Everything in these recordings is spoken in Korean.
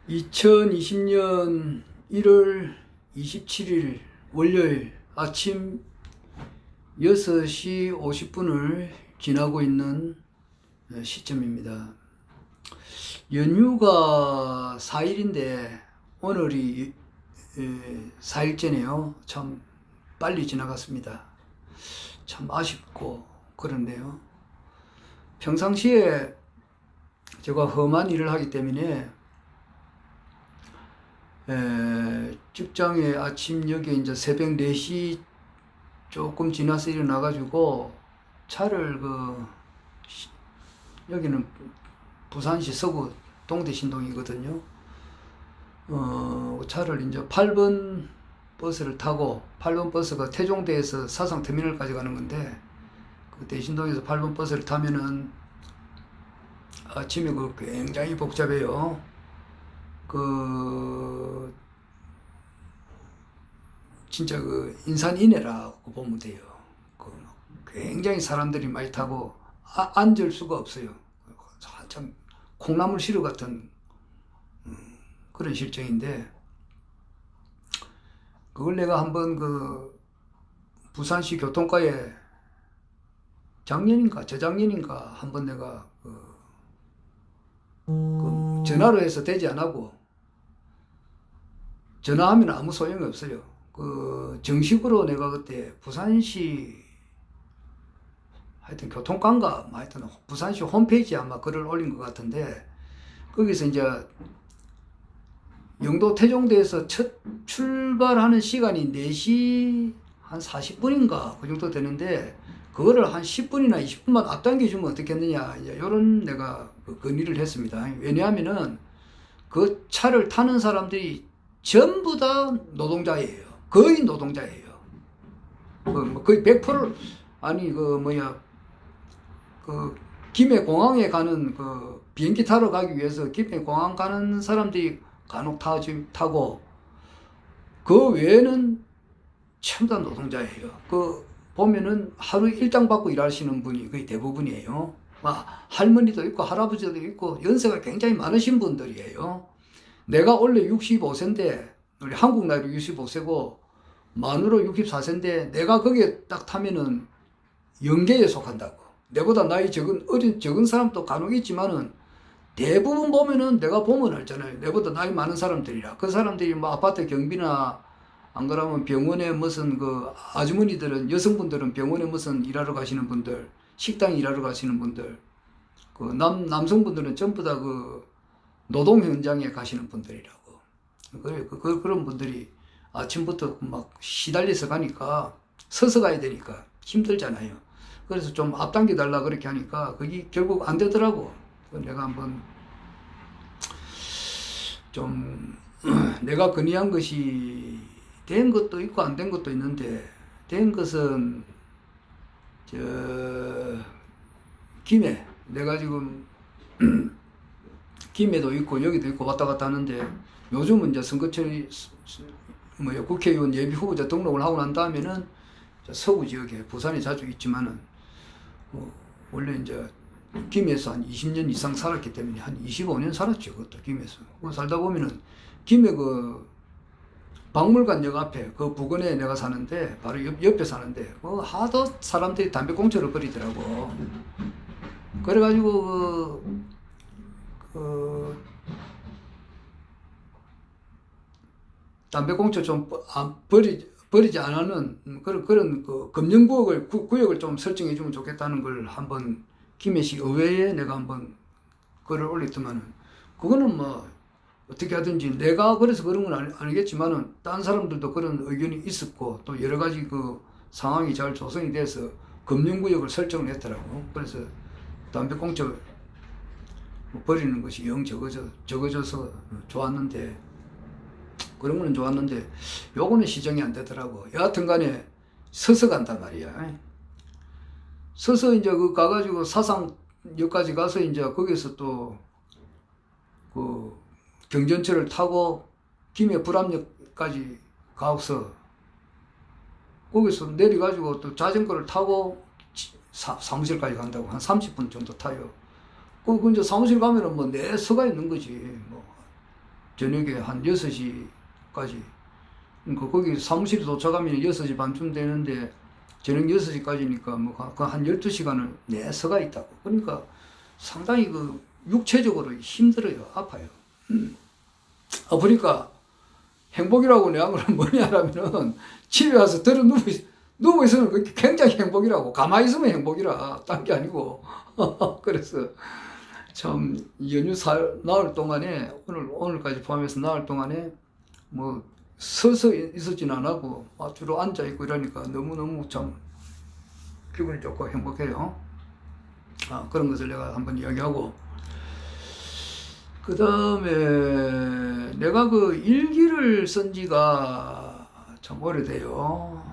(2020년 1월 27일) 월요일 아침 6시 50분을 지나고 있는 시점입니다. 연휴가 4일인데 오늘이 4일째네요. 참 빨리 지나갔습니다. 참 아쉽고 그런데요. 평상시에 제가 험한 일을 하기 때문에 직장에 아침 여기 이제 새벽 4시 조금 지나서 일어나가지고 차를 여기는 부산시 서구 동대신동이거든요. 차를 이제 8번 버스를 타고 8번 버스가 태종대에서 사상터미널까지 가는 건데 그 대신동에서 8번 버스를 타면은 아침에 굉장히 복잡해요. 진짜 인산인해라고 보면 돼요. 굉장히 사람들이 많이 타고 앉을 수가 없어요. 참 콩나물 시루 같은 그런 실정인데, 그걸 내가 한번 부산시 교통과에 작년인가 저작년인가 한번 내가 전화로 해서 되지 않고 전화하면 아무 소용이 없어요. 정식으로 내가 그때 부산시 하여튼 교통과인가 하여튼 부산시 홈페이지에 아마 글을 올린 것 같은데, 거기서 이제 영도 태종대에서 첫 출발하는 시간이 4시 한 40분인가 그 정도 되는데, 그거를 한 10분이나 20분만 앞당겨 주면 어떻겠느냐, 이제 요런 내가 건의를 했습니다. 왜냐하면은 그 차를 타는 사람들이 전부 다 노동자예요. 거의 노동자예요. 거의 100% 아니 김해공항에 가는 비행기 타러 가기 위해서 김해공항 가는 사람들이 간혹 타고, 그 외에는 전부 다 노동자예요. 보면은 하루 일당 받고 일하시는 분이 거의 대부분이에요. 할머니도 있고 할아버지도 있고 연세가 굉장히 많으신 분들이에요. 내가 원래 65세인데 우리 한국 나이로 65세고 만으로 64세인데 내가 거기에 딱 타면은 영계에 속한다고. 내보다 나이 적은 사람도 간혹 있지만은 대부분 보면은 내가 보면 알잖아요. 내보다 나이 많은 사람들이라. 그 사람들이 아파트 경비나 안 그러면 병원에 무슨 아주머니들은, 여성분들은 병원에 무슨 일하러 가시는 분들, 식당 일하러 가시는 분들, 남성분들은 전부 다 노동 현장에 가시는 분들이라고. 그런 분들이 아침부터 막 시달려서 가니까 서서 가야 되니까 힘들잖아요. 그래서 좀 앞당겨 달라 그렇게 하니까 그게 결국 안 되더라고. 내가 한번 좀 내가 건의한 것이 된 것도 있고 안 된 것도 있는데, 된 것은 김해, 내가 지금 김해도 있고 여기도 있고 왔다 갔다 하는데, 요즘은 이제 선거철이 국회의원 예비 후보자 등록을 하고 난 다음에는 서구 지역에 부산에 자주 있지만은 원래 이제 김해에서 한 20년 이상 살았기 때문에 한 25년 살았죠. 그것도 김해에서. 살다 보면은 김해 박물관역 앞에 부근에 내가 사는데, 바로 옆에 사는데 하도 사람들이 담배꽁초를 버리더라고. 그래가지고 담배꽁초 좀 버리지 않는 그런 금연구역을 좀 설정해 주면 좋겠다는 걸 한번 김해시 의회에 내가 한번 글을 올렸더만은, 그거는 어떻게 하든지 내가 그래서 그런 건 아니겠지만은 딴 사람들도 그런 의견이 있었고, 또 여러 가지 상황이 잘 조성이 돼서 금연구역을 설정을 했더라고. 그래서 담배꽁초 버리는 것이 영 적어져서 좋았는데, 그런 거는 좋았는데 요거는 시정이 안 되더라고. 여하튼 간에 서서 간단 말이야. 서서 이제 가가지고 사상역까지 가서 이제 거기서 또 경전철을 타고 김해 불암역까지 가서 거기서 내려가지고 또 자전거를 타고 사무실까지 간다고. 한 30분 정도 타요. 그 이제 사무실 가면은 뭐 내 서가 있는 거지. 뭐 저녁에 한 6시까지. 그러니까 거기 사무실에 도착하면 6시 반쯤 되는데 저녁 6시까지니까 뭐 한 12시간을 내 서가 있다고. 그러니까 상당히 그 육체적으로 힘들어요. 아파요. 아프니까 행복이라고 내한 거는 뭐냐라면은 집에 와서 들어 누워 있으면 그게 굉장히 행복이라고. 가만히 있으면 행복이라. 딴 게 아니고. 그래서 참 연휴 나흘 동안에 오늘까지 포함해서 나흘 동안에 뭐 서서 있었진 않고 주로 앉아 있고 이러니까 너무너무 참 기분이 좋고 행복해요. 그런 것을 내가 한번 이야기하고, 그 다음에 내가 그 일기를 쓴 지가 참 오래돼요.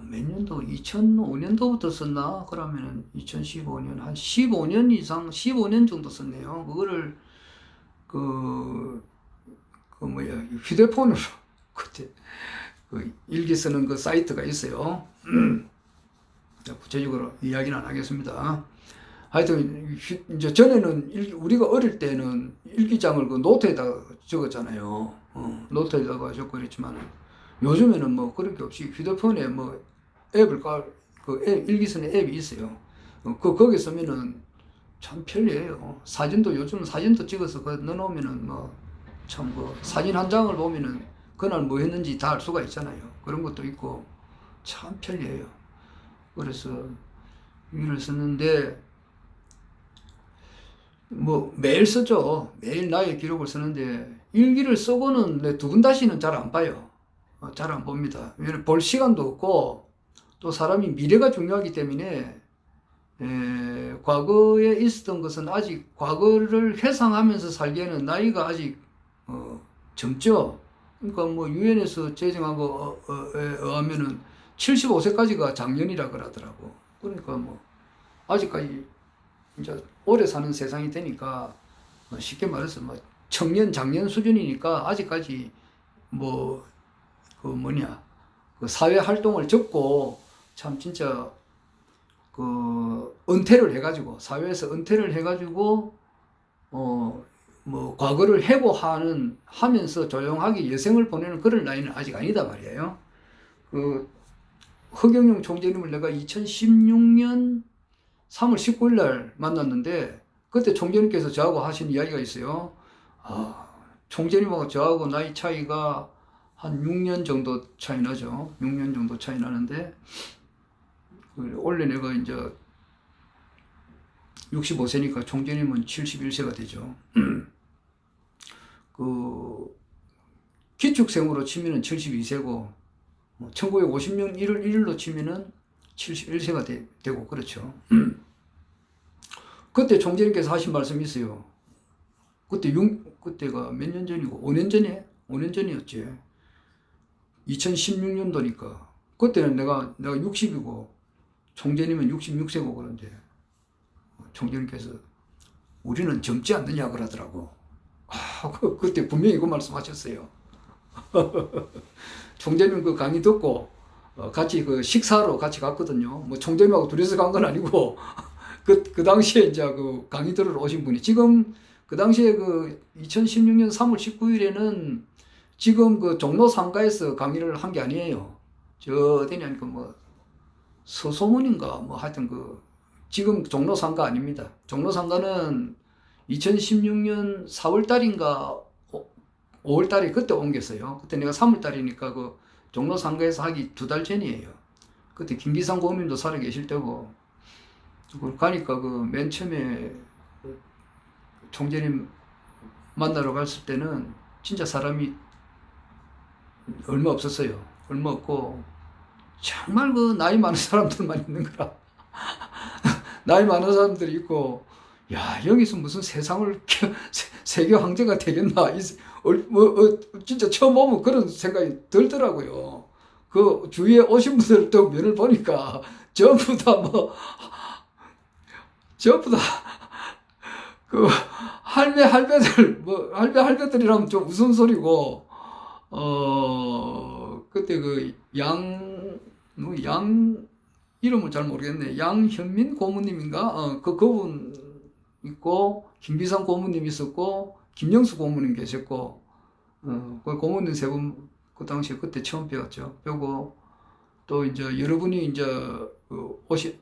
몇 년도, 2005년도부터 썼나? 그러면은 2015년, 한 15년 이상, 15년 정도 썼네요. 그거를 휴대폰으로 그때 그 일기 쓰는 그 사이트가 있어요. 구체적으로 이야기는 안 하겠습니다. 하여튼 이제 전에는 우리가 어릴 때는 일기장을 그 노트에다 적었잖아요. 노트에다가 적고 그랬지만 요즘에는 뭐 그런 게 없이 휴대폰에 뭐 앱을 일기 쓰는 앱이 있어요. 거기 쓰면은 참 편리해요. 요즘은 사진도 찍어서 넣어놓으면은 참 사진 한 장을 보면은 그날 뭐 했는지 다 알 수가 있잖아요. 그런 것도 있고 참 편리해요. 그래서 일기를 썼는데 뭐 매일 쓰죠. 매일 나의 기록을 쓰는데 일기를 쓰고는 내 두 번 다시는 잘 안 봐요. 잘 안 봅니다. 왜냐면 볼 시간도 없고 또 사람이 미래가 중요하기 때문에 과거에 있었던 것은 아직 과거를 회상하면서 살기에는 나이가 아직 젊죠. 그러니까 뭐 유엔에서 제정한 거 의하면은 75세까지가 장년이라 그러더라고. 그러니까 뭐 아직까지 이제 오래 사는 세상이 되니까 쉽게 말해서 뭐 청년 장년 수준이니까 아직까지 그 사회 활동을 접고 참 진짜 은퇴를 해가지고 사회에서 은퇴를 해가지고 과거를 하면서 조용하게 여생을 보내는 그런 나이는 아직 아니다 말이에요. 허경영 총재님을 내가 2016년 3월 19일 날 만났는데 그때 총재님께서 저하고 하신 이야기가 있어요. 총재님하고 저하고 나이 차이가 한 6년 정도 차이 나죠. 6년 정도 차이 나는데 원래 내가 이제 65세니까 총재님은 71세가 되죠. 기축생으로 치면은 72세고 1950년 1월 1일로 치면은 71세가 되고 그렇죠. 그때 총재님께서 하신 말씀이 있어요. 그때가 몇 년 전이고 5년 전이었지. 2016년도니까 그때는 내가 60이고 총재님은 66세고 그런데 총재님께서 우리는 젊지 않느냐 그러더라고. 그때 분명히 그 말씀하셨어요. 총재님 그 강의 듣고 같이 그 식사로 같이 갔거든요. 뭐 총재님하고 둘이서 간 건 아니고 그 당시에 이제 그 강의 들으러 오신 분이 지금 그 당시에 그 2016년 3월 19일에는 지금 그 종로 상가에서 강의를 한 게 아니에요. 저 어디냐니까 뭐 서소문인가 뭐 하여튼 지금 종로 상가 아닙니다. 종로 상가는 2016년 4월 달인가 5월 달에 그때 옮겼어요. 그때 내가 3월 달이니까 그 종로 상가에서 하기 2달 전이에요. 그때 김기상 고문님도 살아 계실 때고 가니까 맨 처음에 총재님 만나러 갔을 때는 진짜 사람이 얼마 없었어요. 얼마 없고 정말 나이 많은 사람들만 있는 거라. 나이 많은 사람들이 있고 야 여기서 무슨 세상을 세계 황제가 되겠나 진짜 처음 보면 그런 생각이 들더라고요. 그 주위에 오신 분들 또 면을 보니까 전부 다 할배들이라면 좀 무슨 소리고 그때 이름을 잘 모르겠네. 양현민 고모님인가? 그분 있고, 김비상 고모님 있었고, 김영수 고모님 계셨고, 그 고모님 세 분, 그 당시에 그때 처음 배웠죠. 배우고, 또 이제 여러분이 이제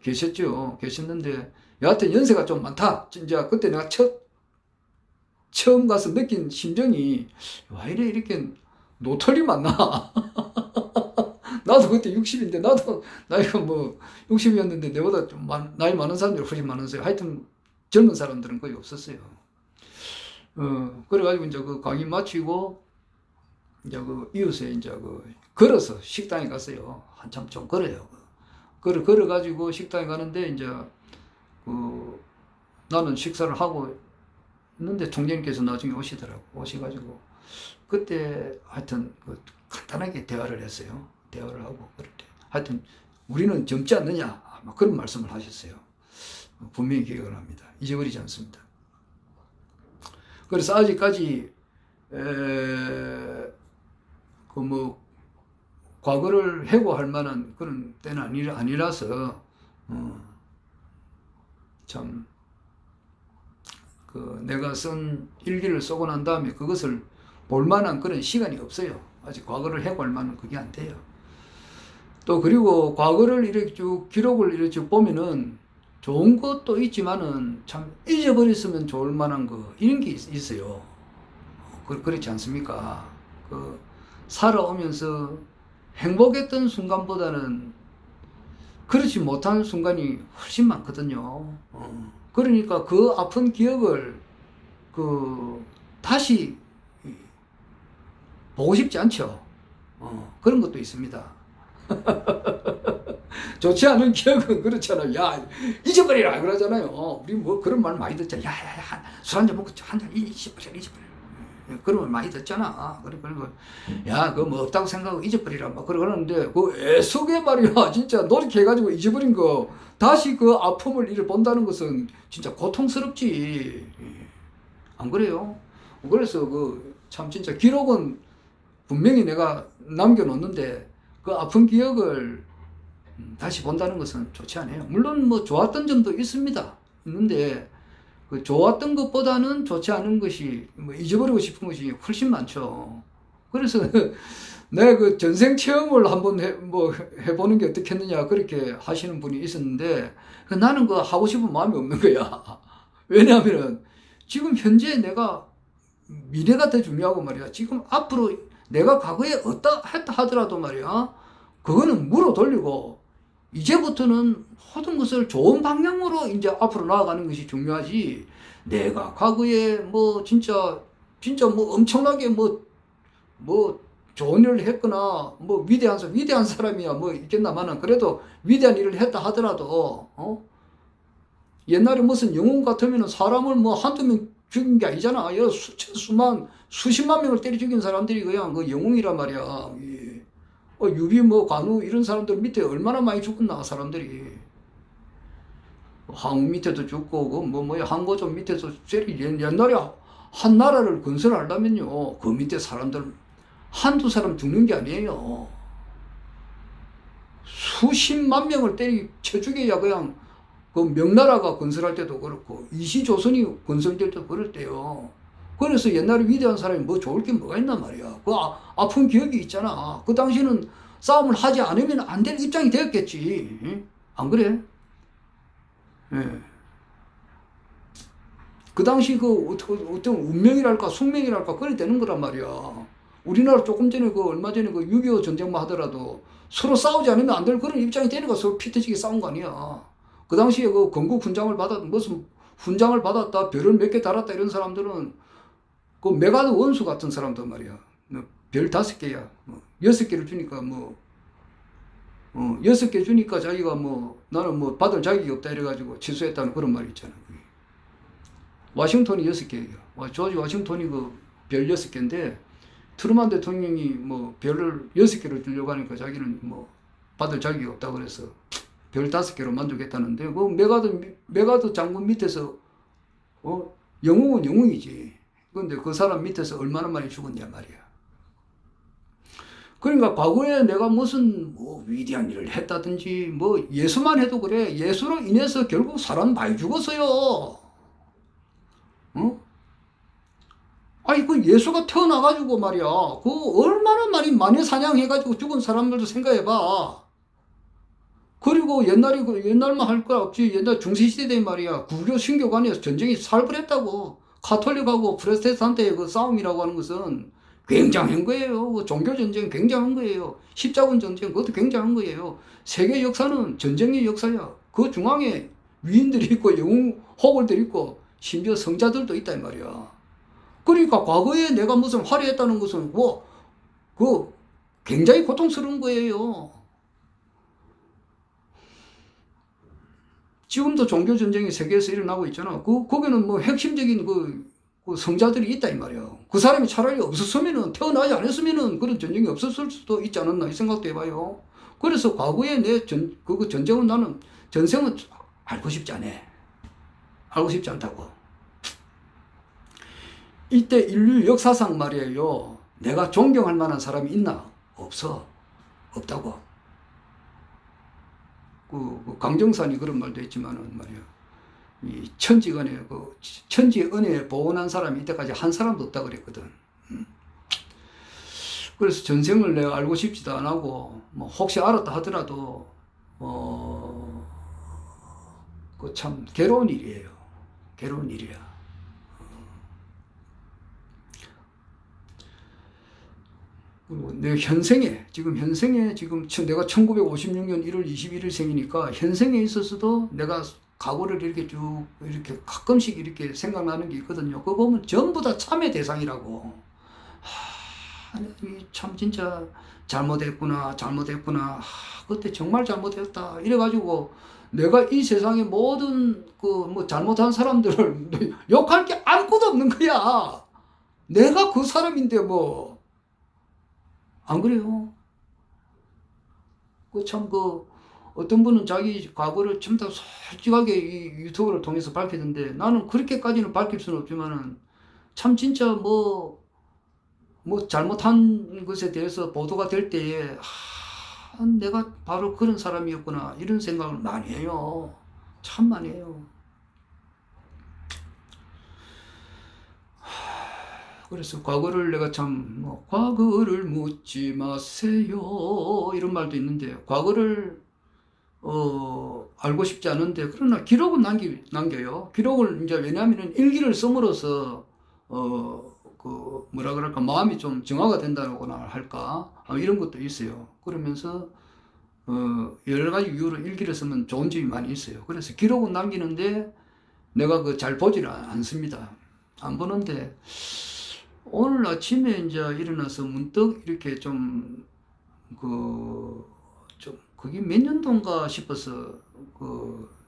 계셨죠. 계셨는데, 여하튼 연세가 좀 많다. 진짜 그때 내가 처음 가서 느낀 심정이, 와, 이렇게 노털이 많나? 나도 그때 60인데, 나도 나이가 뭐 60이었는데, 내보다 좀 나이 많은 사람들이 훨씬 많았어요. 하여튼 젊은 사람들은 거의 없었어요. 그래가지고 이제 그 강의 마치고, 이제 그 이웃에 이제 걸어서 식당에 갔어요. 한참 좀 걸어요. 걸어가지고 식당에 가는데, 이제 나는 식사를 하고 있는데 총재님께서 나중에 오시더라고. 오셔가지고 그때 하여튼 간단하게 대화를 했어요. 대화를 하고 그럴 때 하여튼 우리는 젊지 않느냐 아마 그런 말씀을 하셨어요. 분명히 기억을 합니다. 잊어버리지 않습니다. 그래서 아직까지 과거를 해고할 만한 그런 때는 아니라서 참 내가 쓴 일기를 쓰고 난 다음에 그것을 볼 만한 그런 시간이 없어요. 아직 과거를 해고할 만한 그게 안 돼요. 또 그리고 과거를 이렇게 쭉 기록을 이렇게 쭉 보면은 좋은 것도 있지만은 참 잊어버렸으면 좋을 만한 이런 게 있어요. 그렇지 않습니까? 살아오면서 행복했던 순간보다는 그렇지 못한 순간이 훨씬 많거든요. 그러니까 그 아픈 기억을 다시 보고 싶지 않죠. 그런 것도 있습니다. 좋지 않은 기억은 그렇잖아요. 야, 잊어버리라 그러잖아요. 우리 뭐 그런 말 많이 듣잖아. 야, 술 한잔 먹고 한잔 잊어버려. 그런 말 많이 듣잖아. 그리고 야, 그거 뭐 없다고 생각하고 잊어버리라 막 그러는데 애석에 말이야. 진짜 노력해가지고 잊어버린 거 다시 그 아픔을 이를 본다는 것은 진짜 고통스럽지. 안 그래요? 그래서 참 진짜 기록은 분명히 내가 남겨놓는데 그 아픈 기억을 다시 본다는 것은 좋지 않아요. 물론 뭐 좋았던 점도 있는데 그 좋았던 것보다는 좋지 않은 것이 잊어버리고 싶은 것이 훨씬 많죠. 그래서 내가 그 전생 체험을 한번 해보는 게 어떻겠느냐 그렇게 하시는 분이 있었는데 나는 하고 싶은 마음이 없는 거야. 왜냐하면은 지금 현재 내가 미래가 더 중요하고 말이야. 지금 앞으로 내가 과거에 어떠 했다 하더라도 말이야. 그거는 물어 돌리고 이제부터는 모든 것을 좋은 방향으로 이제 앞으로 나아가는 것이 중요하지. 내가 과거에 진짜 엄청나게 좋은 일을 했거나 위대한 사람이야 있겠나마는 그래도 위대한 일을 했다 하더라도 옛날에 무슨 영웅 같으면은 사람을 한두 명 죽인 게 아니잖아. 수십만 명을 때려 죽인 사람들이 그냥 영웅이란 말이야. 유비 관우 이런 사람들 밑에 얼마나 많이 죽었나 사람들이. 항우 밑에도 죽고 항고조 밑에도 옛날에 한 나라를 건설하려면요 그 밑에 사람들 한두 사람 죽는 게 아니에요. 수십만 명을 쳐 죽여야 그냥 명나라가 건설할 때도 그렇고 이시조선이 건설될 때도 그럴 때요. 그래서 옛날에 위대한 사람이 좋을 게 뭐가 있단 말이야. 아픈 기억이 있잖아. 그 당시는 싸움을 하지 않으면 안 될 입장이 되었겠지. 안 그래? 예. 그 당시 어떤 운명이랄까 숙명이랄까 그래 되는 거란 말이야. 우리나라 조금 전에 얼마 전에 6.25 전쟁만 하더라도 서로 싸우지 않으면 안 될 그런 입장이 되니까 서로 피 터지게 싸운 거 아니야. 그 당시에 건국 훈장을 무슨 훈장을 받았다, 별을 몇 개 달았다 이런 사람들은 메가드 원수 같은 사람들 말이야. 별 5개야. 6개를 주니까 6개 주니까 자기가 나는 받을 자격이 없다 이래가지고 취소했다는 그런 말이 있잖아. 와싱턴이 6개예요. 조지 와싱턴이 별 6개인데 트루만 대통령이 별을 6개를 주려고 하니까 자기는 받을 자격이 없다 그래서 별 5개로 만족했다는데 메가드 장군 밑에서 영웅은 영웅이지. 근데 그 사람 밑에서 얼마나 많이 죽었냐 말이야. 그러니까 과거에 내가 무슨 뭐 위대한 일을 했다든지 뭐 예수만 해도 그래. 예수로 인해서 결국 사람 많이 죽었어요. 어? 아니 그 예수가 태어나가지고 말이야. 그 얼마나 많이 마녀 사냥해가지고 죽은 사람들도 생각해봐. 그리고 옛날에 옛날만 할 거 없지. 옛날 중세시대 때 말이야. 구교 신교 간에서 전쟁이 살벌했다고. 가톨릭하고 프로테스탄트의 그 싸움이라고 하는 것은 굉장한 거예요. 그 종교 전쟁 굉장한 거예요. 십자군 전쟁 그것도 굉장한 거예요. 세계 역사는 전쟁의 역사야. 그 중앙에 위인들이 있고 영웅 호걸들이 있고 심지어 성자들도 있다 이 말이야. 그러니까 과거에 내가 무슨 화려했다는 것은 뭐 그 굉장히 고통스러운 거예요. 지금도 종교 전쟁이 세계에서 일어나고 있잖아. 거기는 뭐 핵심적인 그 성자들이 있다 이 말이야. 그 사람이 차라리 없었으면은 태어나지 않았으면은 그런 전쟁이 없었을 수도 있지 않았나 이 생각도 해봐요. 그래서 과거에 그 전쟁은 나는 전생은 알고 싶지 않아. 알고 싶지 않다고. 이때 인류 역사상 말이에요. 내가 존경할 만한 사람이 있나? 없어. 없다고. 그 강정산이 그런 말도 했지만은 말이야. 이 천지간에 천지의 은혜에 보온한 사람이 이때까지 한 사람도 없다 그랬거든. 그래서 전생을 내가 알고 싶지도 않고 뭐 혹시 알았다 하더라도 그 참 괴로운 일이에요. 괴로운 일이야. 그리고 내 현생에 지금 내가 1956년 1월 21일 생이니까 현생에 있어서도 내가 과거를 이렇게 쭉 이렇게 가끔씩 이렇게 생각나는 게 있거든요. 그거 보면 전부 다 참의 대상이라고. 참 진짜 잘못했구나. 그때 정말 잘못했다. 이래가지고 내가 이 세상의 모든 뭐 잘못한 사람들을 욕할 게 아무것도 없는 거야. 내가 그 사람인데 뭐. 안 그래요? 어떤 분은 자기 과거를 전부 다 솔직하게 이 유튜브를 통해서 밝히던데 나는 그렇게까지는 밝힐 수는 없지만은 참 진짜 뭐 잘못한 것에 대해서 보도가 될 때에 내가 바로 그런 사람이었구나 이런 생각을 많이 해요. 참 많이 해요. 그래서 과거를 내가 과거를 묻지 마세요 이런 말도 있는데 과거를 알고 싶지 않은데 그러나 기록은 남겨요. 기록을 이제 왜냐하면 일기를 씀으로써 뭐라 그럴까 마음이 좀 정화가 된다거나 할까 이런 것도 있어요. 그러면서 여러 가지 이유로 일기를 쓰면 좋은 점이 많이 있어요. 그래서 기록은 남기는데 내가 잘 보지를 않습니다. 안 보는데 오늘 아침에 이제 일어나서 문득 이렇게 그게 몇 년도인가 싶어서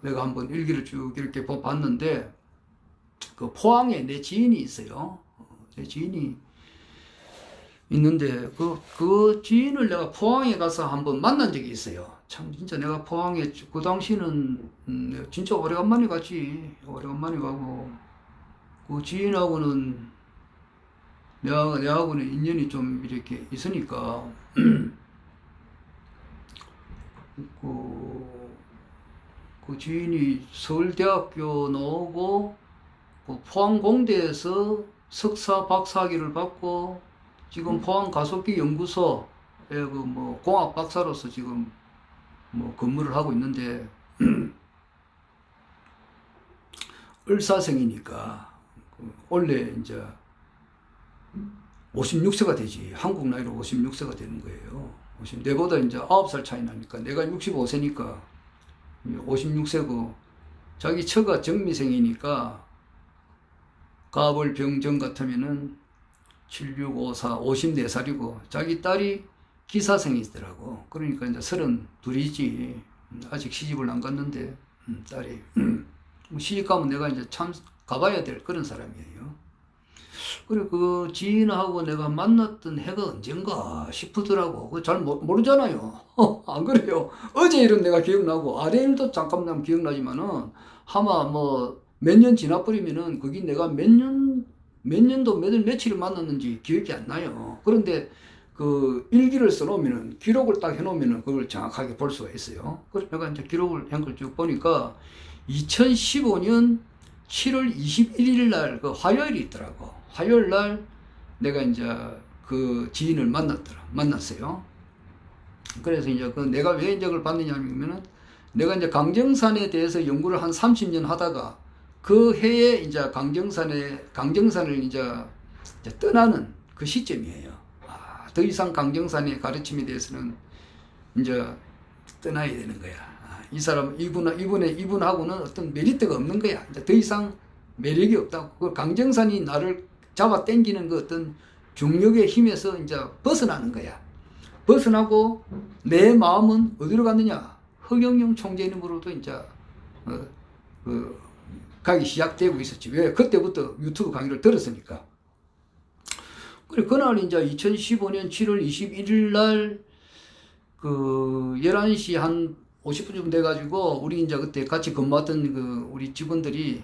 내가 한번 일기를 쭉 이렇게 봤는데 포항에 내 지인이 있어요. 내 지인이 있는데 그 지인을 내가 포항에 가서 한번 만난 적이 있어요. 참 진짜 내가 포항에 그 당시는 진짜 오래간만에 갔지. 오래간만에 가고 그 지인하고는 내하고는 인연이 좀 이렇게 있으니까 그 지인이 서울대학교 나오고 포항공대에서 석사 박사학위를 받고 지금 포항가속기 연구소에 공학 박사로서 지금 근무를 하고 있는데 을사생이니까 원래 이제 56세가 되지. 한국 나이로 56세가 되는 거예요. 내보다 이제 9살 차이 나니까 내가 65세니까 56세고 자기 처가 정미생이니까 가벌병정 같으면은 7654 54살이고 자기 딸이 기사생이더라고. 그러니까 이제 32이지. 아직 시집을 안 갔는데 딸이 시집 가면 내가 이제 참 가봐야 될 그런 사람이에요. 그리고 그 지인하고 내가 만났던 해가 언젠가 싶더라고. 그거 잘 모르잖아요. 안 그래요? 어제 일은 내가 기억나고, 아래 일도 잠깐 기억나지만은, 아마 몇 년 지나버리면은, 그게 내가 몇 년도 며칠을 만났는지 기억이 안 나요. 그런데 그 일기를 써놓으면은, 기록을 딱 해놓으면은 그걸 정확하게 볼 수가 있어요. 그래서 내가 이제 기록을 한 걸 쭉 보니까 2015년 7월 21일 날 그 화요일이 있더라고. 화요일 날 내가 이제 그 지인을 만났어요. 그래서 이제 그 내가 왜 이제 그걸 받느냐면은 내가 이제 강정산에 대해서 연구를 한 30년 하다가 그 해에 이제 강정산을 이제 떠나는 그 시점이에요. 더 이상 강정산의 가르침에 대해서는 이제 떠나야 되는 거야. 이 사람, 이분하고는 어떤 메리트가 없는 거야. 이제 더 이상 매력이 없다고. 그 강정산이 나를 잡아 당기는 그 어떤 중력의 힘에서 이제 벗어나는 거야. 벗어나고 내 마음은 어디로 갔느냐? 허경영 총재님으로도 이제 가기 시작되고 있었지. 왜? 그때부터 유튜브 강의를 들었으니까. 그래, 그날 이제 2015년 7월 21일 날 그 11시 한 50분쯤 돼가지고 우리 이제 그때 같이 근무했던 그 우리 직원들이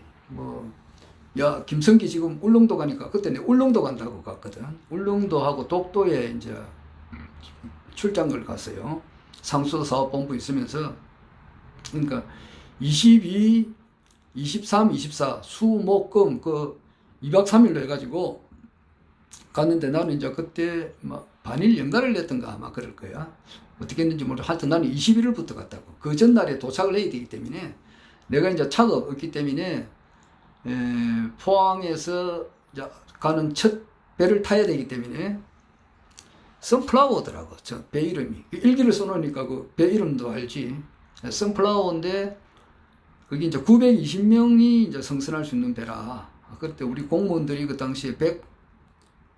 야, 김성기 지금 울릉도 가니까 그때 내가 울릉도 간다고 갔거든. 울릉도하고 독도에 이제 출장을 갔어요. 상수도 사업본부 있으면서. 그러니까 22, 23, 24 수, 목, 금 그 2박 3일로 해가지고 갔는데 나는 이제 그때 막 반일 연가를 냈던가 아마 그럴 거야. 어떻게 했는지 모르겠어. 하여튼 나는 21일부터 갔다고. 그 전날에 도착을 해야 되기 때문에 내가 이제 차가 없기 때문에 포항에서 이제 가는 첫 배를 타야 되기 때문에 선플라워더라고. 저 배 이름이. 일기를 써놓으니까 그 배 이름도 알지. 선플라워인데 거기 이제 920명이 이제 승선할 수 있는 배라. 그때 우리 공무원들이 그 당시에 100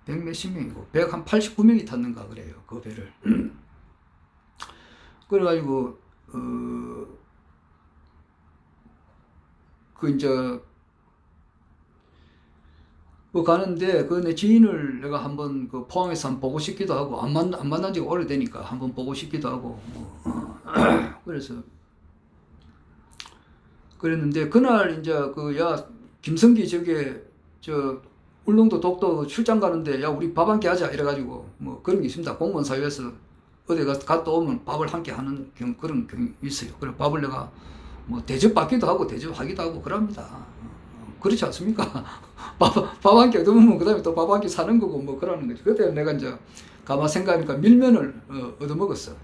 몇십 명이고 189명이 탔는가 그래요. 그 배를. 그래가지고 그 이제 그 가는데 그 내 지인을 내가 한번 그 포항에서 한번 보고 싶기도 하고 안 만난 지가 오래되니까 한번 보고 싶기도 하고 그래서 그랬는데 그날 이제 그 야 김성기 저 울릉도 독도 출장 가는데 야 우리 밥 한 끼 하자 이래가지고 뭐 그런 게 있습니다. 공무원 사회에서 어디 갔다 오면 밥을 함께 하는 그런 경우 있어요. 그래 밥을 내가 뭐 대접받기도 하고 대접하기도 하고 그럽니다. 그렇지 않습니까? 밥 한 끼 얻어먹으면 그 다음에 또 밥 한 끼 사는 거고 뭐 그러는 거지. 그때 내가 이제 가만 생각하니까 밀면을 얻어먹었어.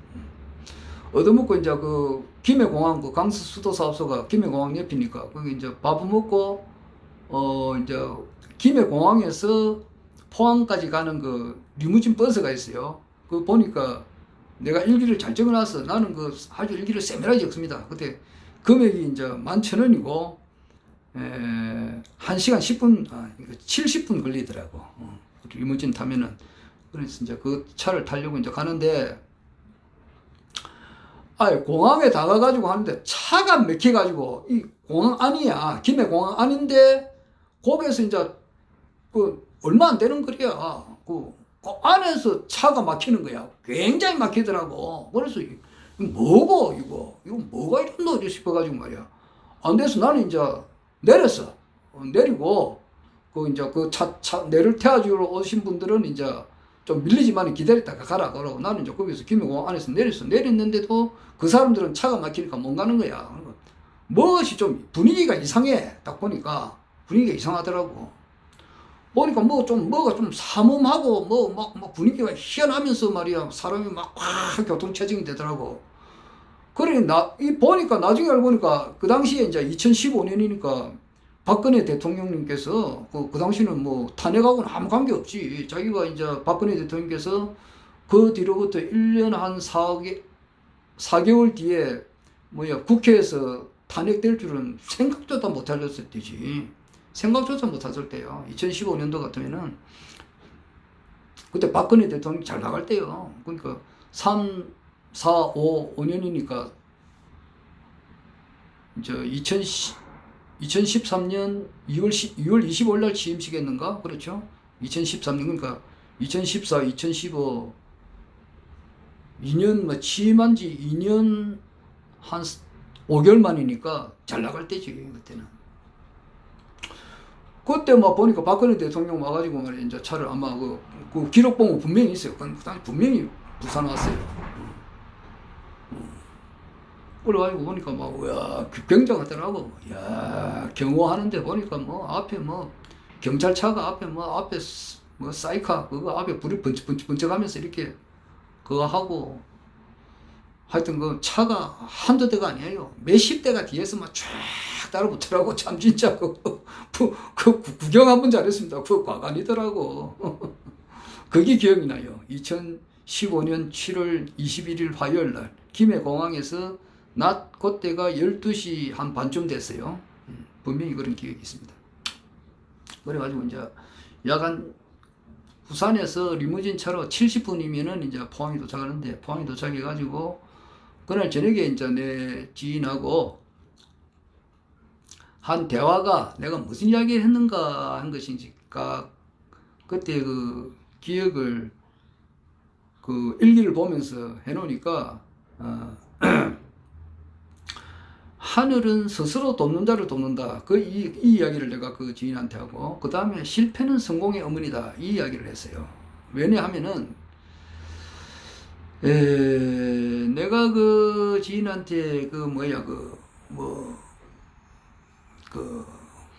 얻어먹고 이제 그 김해공항 그 강서 수도사업소가 김해공항 옆이니까 거기 이제 밥을 먹고 이제 김해공항에서 포항까지 가는 그 리무진 버스가 있어요. 그 보니까 내가 일기를 잘 적어놨어. 나는 그 아주 일기를 세밀하게 적습니다. 그때 금액이 이제 11,000원이고 1시간 10분 70분 걸리더라고. 리무진 타면은. 그래서 이제 그 차를 타려고 이제 가는데 공항에 다가가지고 하는데 차가 막혀가지고 이 공항 안이야. 김해공항 안인데 거기에서 이제 그 얼마 안 되는 거리야. 그 안에서 차가 막히는 거야. 굉장히 막히더라고. 그래서 이거 뭐가 이런 너 싶어가지고 말이야. 안 돼서 나는 이제 내렸어. 내리고 그 이제 그 차 내를 태워주러 오신 분들은 이제 좀 밀리지만 기다렸다가 가라 그러고 나는 이제 거기서 김해공항 안에서 내렸어. 내렸는데도 그 사람들은 차가 막히니까 못 가는 거야. 무엇이 좀 분위기가 이상해. 딱 보니까 분위기가 이상하더라고. 보니까 뭐가 좀 삼엄하고 막 분위기가 희한하면서 말이야. 사람이 막 교통체증이 되더라고. 그래 보니까 나중에 알고 보니까 그 당시에 이제 2015년이니까 박근혜 대통령님께서 그 당시는 뭐 탄핵하고는 아무 관계 없지. 자기가 이제 박근혜 대통령께서 그 뒤로부터 1년 한 4개월 뒤에 국회에서 탄핵될 줄은 생각조차 못 하셨을 때지. 생각조차 못 했을 때요. 2015년도 같으면은 그때 박근혜 대통령이 잘 나갈 때요. 그러니까 3, 4, 5년이니까 이제 2013년 2월 25일 날 취임식했는가? 그렇죠? 2013년 그러니까 2014, 2015 2년 취임한 지 2년 한 5개월 만이니까 잘 나갈 때지 그때는. 그때 막 보니까 박근혜 대통령 와가지고 말이야, 이제 차를 아마 그 기록 보면 분명히 있어요. 그건 분명히 부산 왔어요. 그래가지고 보니까 막, 야, 굉장하더라고. 야, 경호하는데 보니까 뭐, 앞에 뭐, 경찰차가 앞에 뭐, 사이카, 그거 앞에 불이 번쩍하면서 이렇게, 그거 하고, 하여튼 그 차가 한두 대가 아니에요. 몇십 대가 뒤에서 막 쫙 따라붙더라고. 참 진짜 구경 한번 잘했습니다. 그거 과관이더라고. 그게 기억이 나요. 2015년 7월 21일 화요일 날 김해공항에서 낮 그때가 12시 한 반쯤 됐어요. 분명히 그런 기억이 있습니다. 그래가지고 이제 야간 부산에서 리무진 차로 70분이면은 이제 포항에 도착하는데, 포항에 도착해가지고 그날 저녁에 이제 내 지인하고 한 대화가 내가 무슨 이야기를 했는가 한 것인지가 그때 그 기억을 그 일기를 보면서 해놓으니까 하늘은 스스로 돕는 자를 돕는다. 이 이야기를 내가 그 지인한테 하고, 그 다음에 실패는 성공의 어머니다. 이 이야기를 했어요. 왜냐하면은, 내가 그 지인한테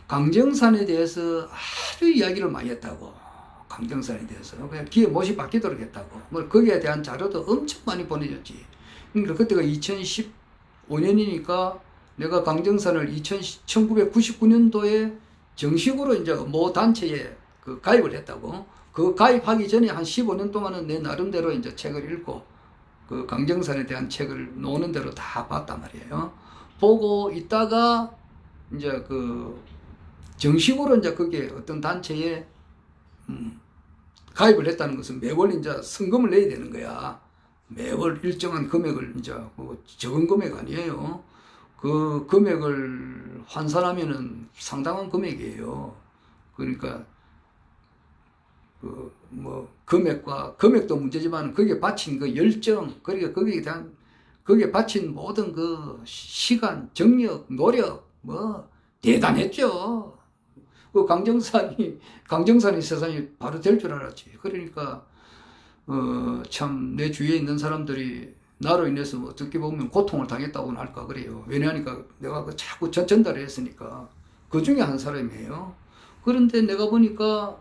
강정산에 대해서 아주 이야기를 많이 했다고. 강정산에 대해서. 그냥 기회 못이 바뀌도록 했다고. 뭐, 거기에 대한 자료도 엄청 많이 보내줬지. 그러니까 그때가 2015년이니까 내가 강정산을 1999년도에 정식으로 이제 모 단체에 그 가입을 했다고. 그 가입하기 전에 한 15년 동안은 내 나름대로 이제 책을 읽고 그 강정산에 대한 책을 노는 대로 다 봤단 말이에요. 보고 있다가 이제 그 정식으로 이제 그게 어떤 단체에 가입을 했다는 것은 매월 이제 성금을 내야 되는 거야. 매월 일정한 금액을 이제 적은 금액 아니에요. 그 금액을 환산하면은 상당한 금액이에요. 그러니까 금액도 문제지만 거기에 바친 그 열정, 그러니까 거기에 바친 모든 그 시간, 정력, 노력, 뭐 대단했죠. 그 강정산이 세상에 바로 될 줄 알았지. 그러니까 참 내 주위에 있는 사람들이 나로 인해서 어떻게 보면 고통을 당했다고는 할까 그래요. 왜냐하니까 내가 자꾸 전달을 했으니까. 그 중에 한 사람이에요. 그런데 내가 보니까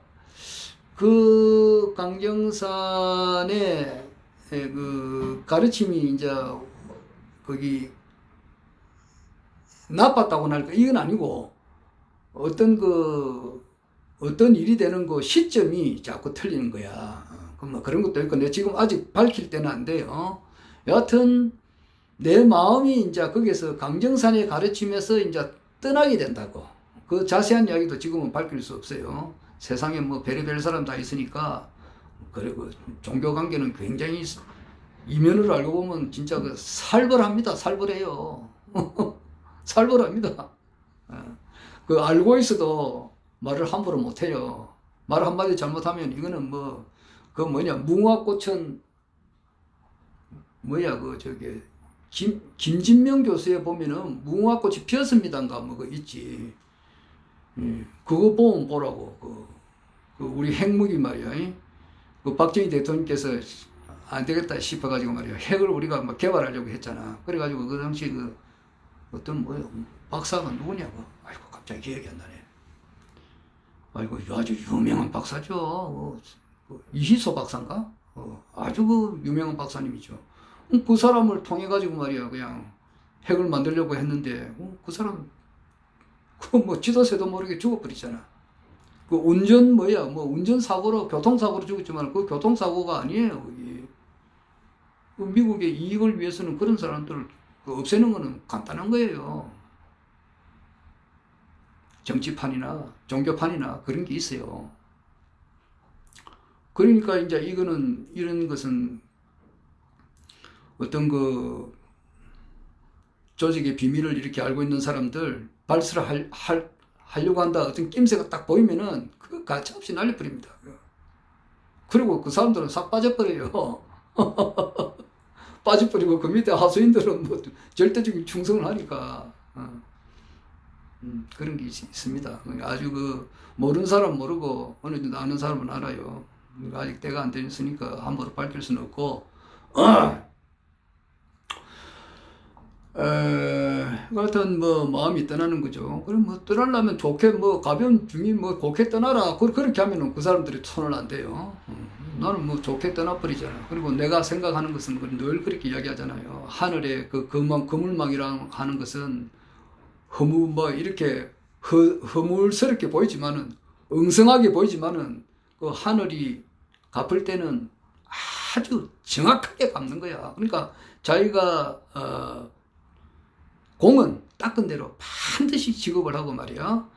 그 강정산의 그 가르침이 이제 거기 나빴다고는 할까? 이건 아니고 어떤 일이 되는 그 시점이 자꾸 틀리는 거야. 그런 것도 있고, 내가 지금 아직 밝힐 때는 안 돼요. 여하튼, 내 마음이 이제 거기서 강정산의 가르침에서 이제 떠나게 된다고. 그 자세한 이야기도 지금은 밝힐 수 없어요. 세상에 뭐 별의별 사람 다 있으니까, 그리고 종교 관계는 굉장히 이면으로 알고 보면 진짜 그 살벌합니다. 살벌해요. 살벌합니다. 그 알고 있어도 말을 함부로 못 해요. 말 한마디 잘못하면 이거는 무궁화꽃은 김진명 교수에 보면은 무궁화꽃이 피었습니다인가 그거 있지. 그거 보면 보라고. 그 우리 핵무기 말이야. 그 박정희 대통령께서 안 되겠다 싶어가지고 말이야. 핵을 우리가 막 개발하려고 했잖아. 그래가지고 그 당시 어떤 박사가 누구냐고. 아이고 갑자기 기억이 안 나네. 아이고 아주 유명한 박사죠. 이희소 박사인가? 아주 그 유명한 박사님이죠. 그 사람을 통해 가지고 말이야 그냥 핵을 만들려고 했는데 그 사람 지도새도 모르게 죽어버리잖아. 그 운전사고로 교통사고로 죽었지만 그 교통사고가 아니에요. 그 미국의 이익을 위해서는 그런 사람들을 없애는 거는 간단한 거예요. 정치판이나 종교판이나 그런 게 있어요. 그러니까 이제 이런 것은 어떤 그 조직의 비밀을 이렇게 알고 있는 사람들 발설을 하려고 한다. 어떤 낌새가 딱 보이면은 그 가차없이 날려버립니다. 그리고 그 사람들은 싹 빠져버려요. 빠져버리고 그 밑에 하수인들은 뭐 절대적인 충성을 하니까. 그런 게 있습니다. 아주 모르는 사람 모르고 어느 정도 아는 사람은 알아요. 아직 때가 안 됐으니까 함부로 밝힐 수는 없고, 하여튼 마음이 떠나는 거죠. 그럼 떠나려면 좋게 가벼운 중이 좋게 떠나라. 그렇게 하면은 그 사람들이 손을 안 대요. 나는 좋게 떠나버리잖아. 그리고 내가 생각하는 것은 늘 그렇게 이야기하잖아요. 하늘에 그물망이랑 하는 것은 이렇게 허물스럽게 보이지만은, 엉성하게 보이지만은, 그 하늘이 갚을 때는 아주 정확하게 갚는 거야. 그러니까 자기가, 공은 닦은 대로 반드시 지급을 하고 말이야.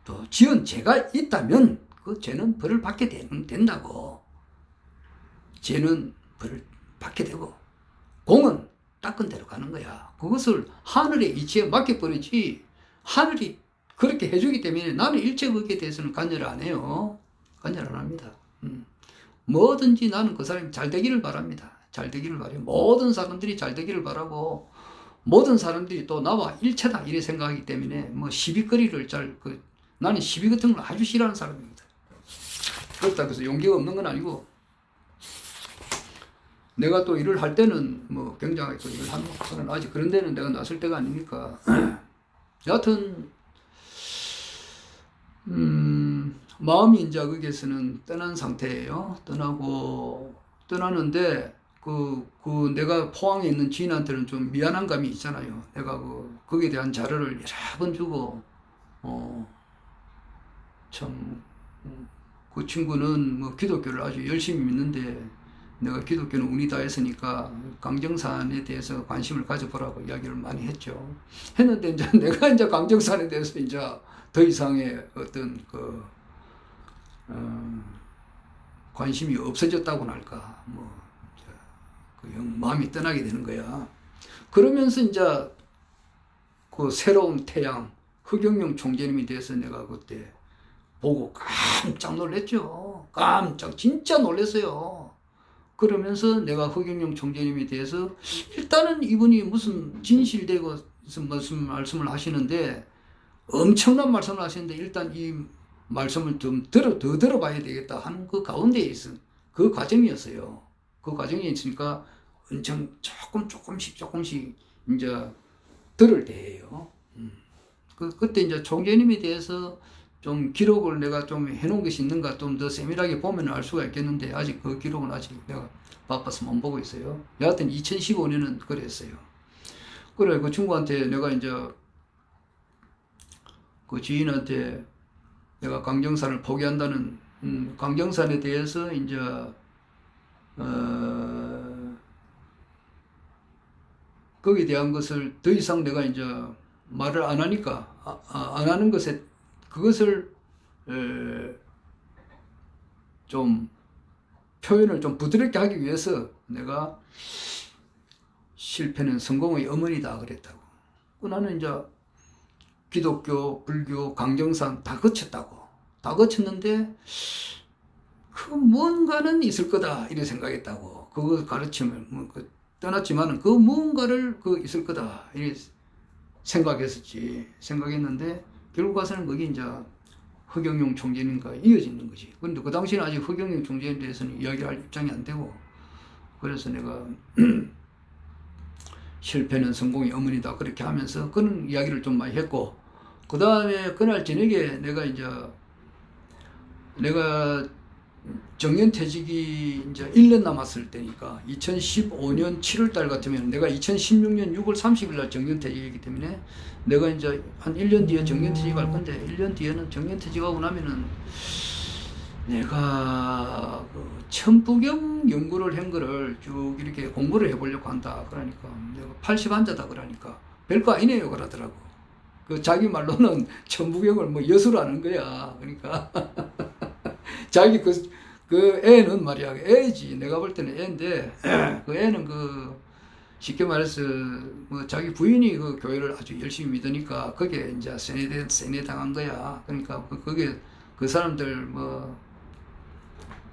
또 지은 죄가 있다면 그 죄는 벌을 받게 된다고. 죄는 벌을 받게 되고 공은 닦은 대로 가는 거야. 그것을 하늘의 이치에 맡겨버리지, 하늘이 그렇게 해주기 때문에 나는 일체 거기에 대해서는 관여를 안 해요. 관여를 안 합니다. 뭐든지 나는 그 사람이 잘 되기를 바랍니다. 잘 되기를 바라요. 모든 사람들이 잘 되기를 바라고, 모든 사람들이 또 나와 일체다 이래 생각하기 때문에 시비거리를 나는 시비 같은 걸 아주 싫어하는 사람입니다. 그렇다고 해서 용기가 없는 건 아니고, 내가 또 일을 할 때는 굉장히 또 일을 하는 거는 아직 그런 데는 내가 나설 때가 아니니까. 여하튼 마음이 이제 거기에서는 떠난 상태예요. 떠나는데 내가 포항에 있는 지인한테는 좀 미안한 감이 있잖아요. 내가 거기에 대한 자료를 여러 번 주고, 그 친구는 기독교를 아주 열심히 믿는데, 내가 기독교는 운이 다 했으니까 강정산에 대해서 관심을 가져보라고 이야기를 많이 했는데, 이제 내가 이제 강정산에 대해서 이제 더 이상의 어떤 관심이 없어졌다고나 할까, 마음이 떠나게 되는 거야. 그러면서 이제 그 새로운 태양, 허경영 총재님에 대해서 내가 그때 보고 깜짝 놀랐죠. 진짜 놀랐어요. 그러면서 내가 허경영 총재님에 대해서, 일단은 이분이 무슨 진실되고 무슨 말씀을 하시는데, 엄청난 말씀을 하시는데, 일단 이 말씀을 좀 더 들어봐야 되겠다 하는 그 가운데에 있어. 그 과정이었어요. 그 과정이 있으니까 엄청 조금씩 이제 들을 때예요. 그때 이제 총재님에 대해서 좀 기록을 내가 좀 해놓은 것이 있는가, 좀 더 세밀하게 보면 알 수가 있겠는데, 아직 그 기록은 아직 내가 바빠서 못 보고 있어요. 여하튼 2015년은 그랬어요. 그래, 그 친구한테 내가 이제 그 지인한테 내가 강정산을 포기한다는, 강정산에 대해서 이제 거기에 대한 것을 더 이상 내가 이제 말을 안 하니까, 안 하는 것에, 그것을 좀 표현을 좀 부드럽게 하기 위해서 내가 실패는 성공의 어머니다 그랬다고. 나는 이제 기독교, 불교, 강정산 다 거쳤다고. 다 거쳤는데 그 뭔가는 있을 거다 이래 생각했다고. 그거 가르침을 떠났지만은 그 무언가를 있을 거다 이래 생각했는데, 결국 가서는 거기 이제 허경영 총재님과 이어지는 거지. 그런데 그 당시에는 아직 허경영 총재에 대해서는 이야기할 입장이 안 되고, 그래서 내가 실패는 성공의 어머니다 그렇게 하면서 그런 이야기를 좀 많이 했고, 그 다음에 그날 저녁에 내가 정년퇴직이 이제 1년 남았을 때니까, 2015년 7월달 같으면, 내가 2016년 6월 30일 날 정년퇴직이기 때문에 내가 이제 한 1년 뒤에 정년퇴직할 건데, 1년 뒤에는 정년퇴직하고 나면은 내가 천부경 연구를 한 거를 쭉 이렇게 공부를 해보려고 한다. 그러니까 내가 80환자다 그러니까 별거 아니네요 그러더라고. 자기 말로는 천부경을 여수라는 거야. 그러니까 자기 그 애는 말이야, 애지. 내가 볼 때는 애인데, 그 애는 쉽게 말해서 자기 부인이 그 교회를 아주 열심히 믿으니까 거기에 이제 세뇌 당한 거야. 그러니까 그게 그 사람들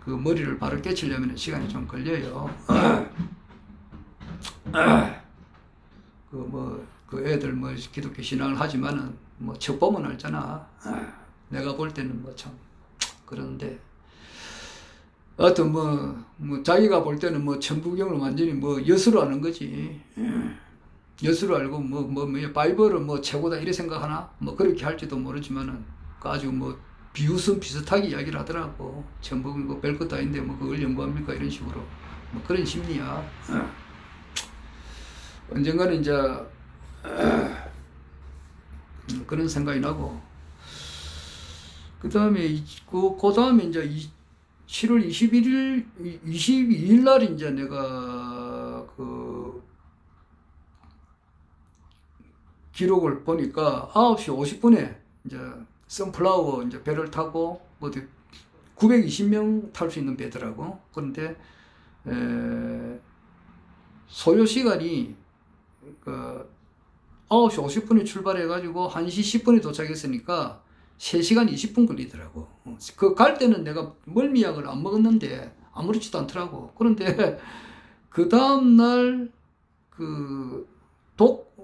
그 머리를 바로 깨치려면 시간이 좀 걸려요. 그 애들 기독교 신앙을 하지만은 뭐 척보면 알잖아. 내가 볼 때는 뭐 참 그러는데 하여튼 뭐 자기가 볼 때는 뭐 천부경을 완전히 뭐 여수로 하는 거지. 여수로 알고 바이블은 뭐 최고다 이래 생각하나? 뭐 그렇게 할지도 모르지만은 아주 뭐 비웃음 비슷하게 이야기를 하더라고. 천부경 뭐 별것도 아닌데 뭐 그걸 연구합니까? 이런 식으로. 뭐 그런 심리야. 언젠가는 이제 그런 생각이 나고, 그 다음에 이제 7월 22일 날 이제 내가 그 기록을 보니까 9시 50분에 이제 선플라워 이제 배를 타고 어디 920명 탈 수 있는 배더라고. 그런데 소요 시간이 그 9시 50분에 출발해가지고 1시 10분에 도착했으니까 3시간 20분 걸리더라고. 그 갈 때는 내가 멀미약을 안 먹었는데 아무렇지도 않더라고. 그런데 그 다음날 그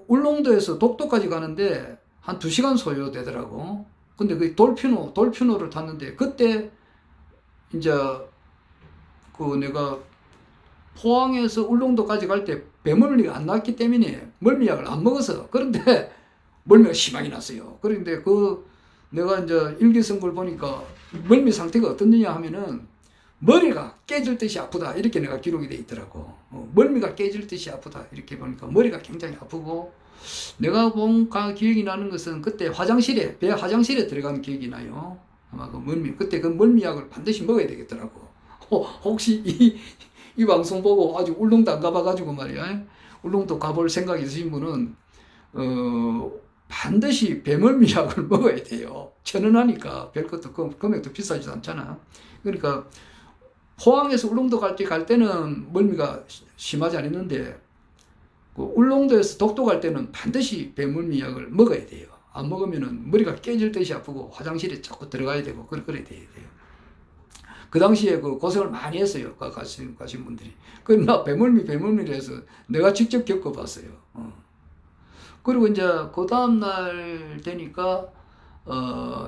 울릉도에서 독도까지 가는데 한 2시간 소요되더라고. 근데 그 돌피노를 탔는데 그때 이제 그 내가 포항에서 울릉도까지 갈 때 배멀미가 안 났기 때문에 멀미약을 안 먹어서. 그런데 멀미가 심하게 났어요. 그런데 내가 이제 일기 쓴 걸 보니까 멀미 상태가 어떻느냐 하면은 머리가 깨질 듯이 아프다 이렇게 내가 기록이 돼 있더라고. 멀미가 깨질 듯이 아프다 이렇게 보니까 머리가 굉장히 아프고, 내가 본 기억이 나는 것은 그때 배 화장실에 들어간 기억이 나요. 아마 그때 그 멀미약을 반드시 먹어야 되겠더라고. 혹시 이 방송 보고 아직 울릉도 안 가봐가지고 말이야, 울릉도 가볼 생각이 있으신 분은 반드시 배멀미약을 먹어야 돼요. 1,000원 하니까 별것도 금액도 비싸지도 않잖아. 그러니까 포항에서 울릉도 갈 때는 멀미가 심하지 않았는데 그 울릉도에서 독도 갈 때는 반드시 배멀미약을 먹어야 돼요. 안 먹으면은 머리가 깨질 듯이 아프고 화장실에 자꾸 들어가야 되고 그래야 돼요. 그 당시에 그 고생을 많이 했어요. 가신 분들이. 나 배멀미를 해서 내가 직접 겪어봤어요. 그리고 이제 그 다음날 되니까,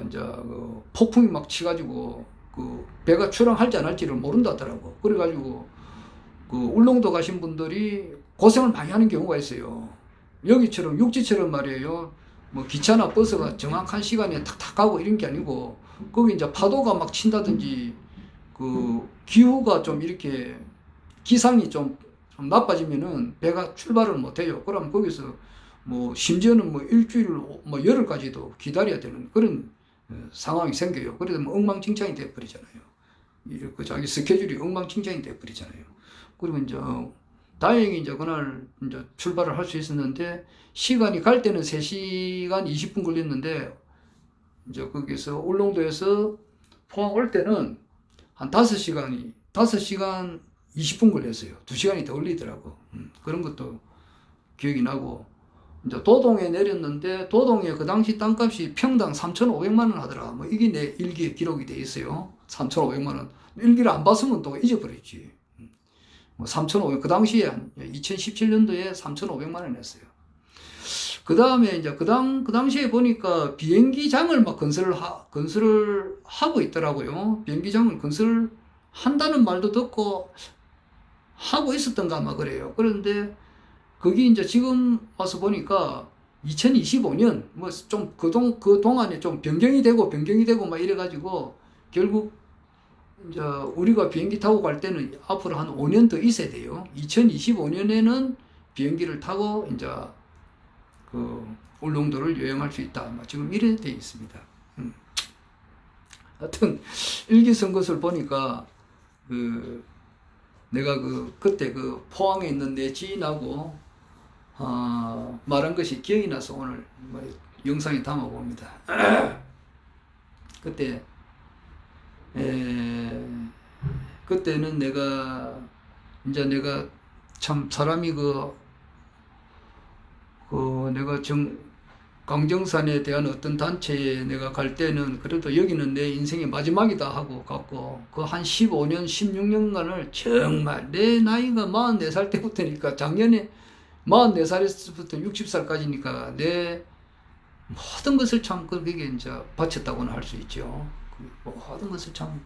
이제 그 폭풍이 막 치가지고 그 배가 출항할지 안 할지를 모른다더라고. 그래가지고 그 울릉도 가신 분들이 고생을 많이 하는 경우가 있어요. 여기처럼 육지처럼 말이에요. 뭐 기차나 버스가 정확한 시간에 탁탁 가고 이런 게 아니고, 거기 이제 파도가 막 친다든지 그 기후가 좀 이렇게 기상이 좀 나빠지면은 배가 출발을 못 해요. 그럼 거기서 뭐 심지어는 뭐 일주일 뭐 열흘까지도 기다려야 되는 그런 상황이 생겨요. 그래서 뭐 엉망진창이 돼 버리잖아요. 그 자기 스케줄이 엉망진창이 돼 버리잖아요. 그리고 이제 다행히 이제 그날 이제 출발을 할 수 있었는데, 시간이 갈 때는 3시간 20분 걸렸는데 이제 거기서 울릉도에서 포항 올 때는 한 5시간 20분 걸렸어요. 2시간이 더 걸리더라고. 그런 것도 기억이 나고, 이제 도동에 내렸는데 도동에 그 당시 땅값이 평당 3,500만 원 하더라. 뭐 이게 내 일기에 기록이 돼 있어요. 3,500만 원. 일기를 안 봤으면 또 잊어버렸지. 뭐 3,500, 그 당시에 2017년도에 3,500만 원 했어요. 그 다음에 이제 그 당시에 보니까 비행기장을 막 건설을 하고 있더라고요. 비행기장을 건설을 한다는 말도 듣고 하고 있었던가 아마 그래요. 그런데 거기 이제 지금 와서 보니까 2025년 뭐 좀 그 동안에 좀 변경이 되고 막 이래가지고 결국 이제 우리가 비행기 타고 갈 때는 앞으로 한 5년 더 있어야 돼요. 2025년에는 비행기를 타고 이제 그 울릉도를 여행할 수 있다. 지금 이래 돼 있습니다. 하여튼 일기 쓴 것을 보니까 내가 그때 포항에 있는 내 지인하고 말한 것이 기억이 나서 오늘 영상에 담아 봅니다. 그때는 내가 참 사람이 내가 강정산에 대한 어떤 단체에 내가 갈 때는 그래도 여기는 내 인생의 마지막이다 하고 갔고, 그 한 15년, 16년간을 정말 내 나이가 44살 때부터니까, 작년에 44살에서부터 60살까지니까 내 모든 것을 참 그게 이제 바쳤다고는 할 수 있죠. 모든 것을 참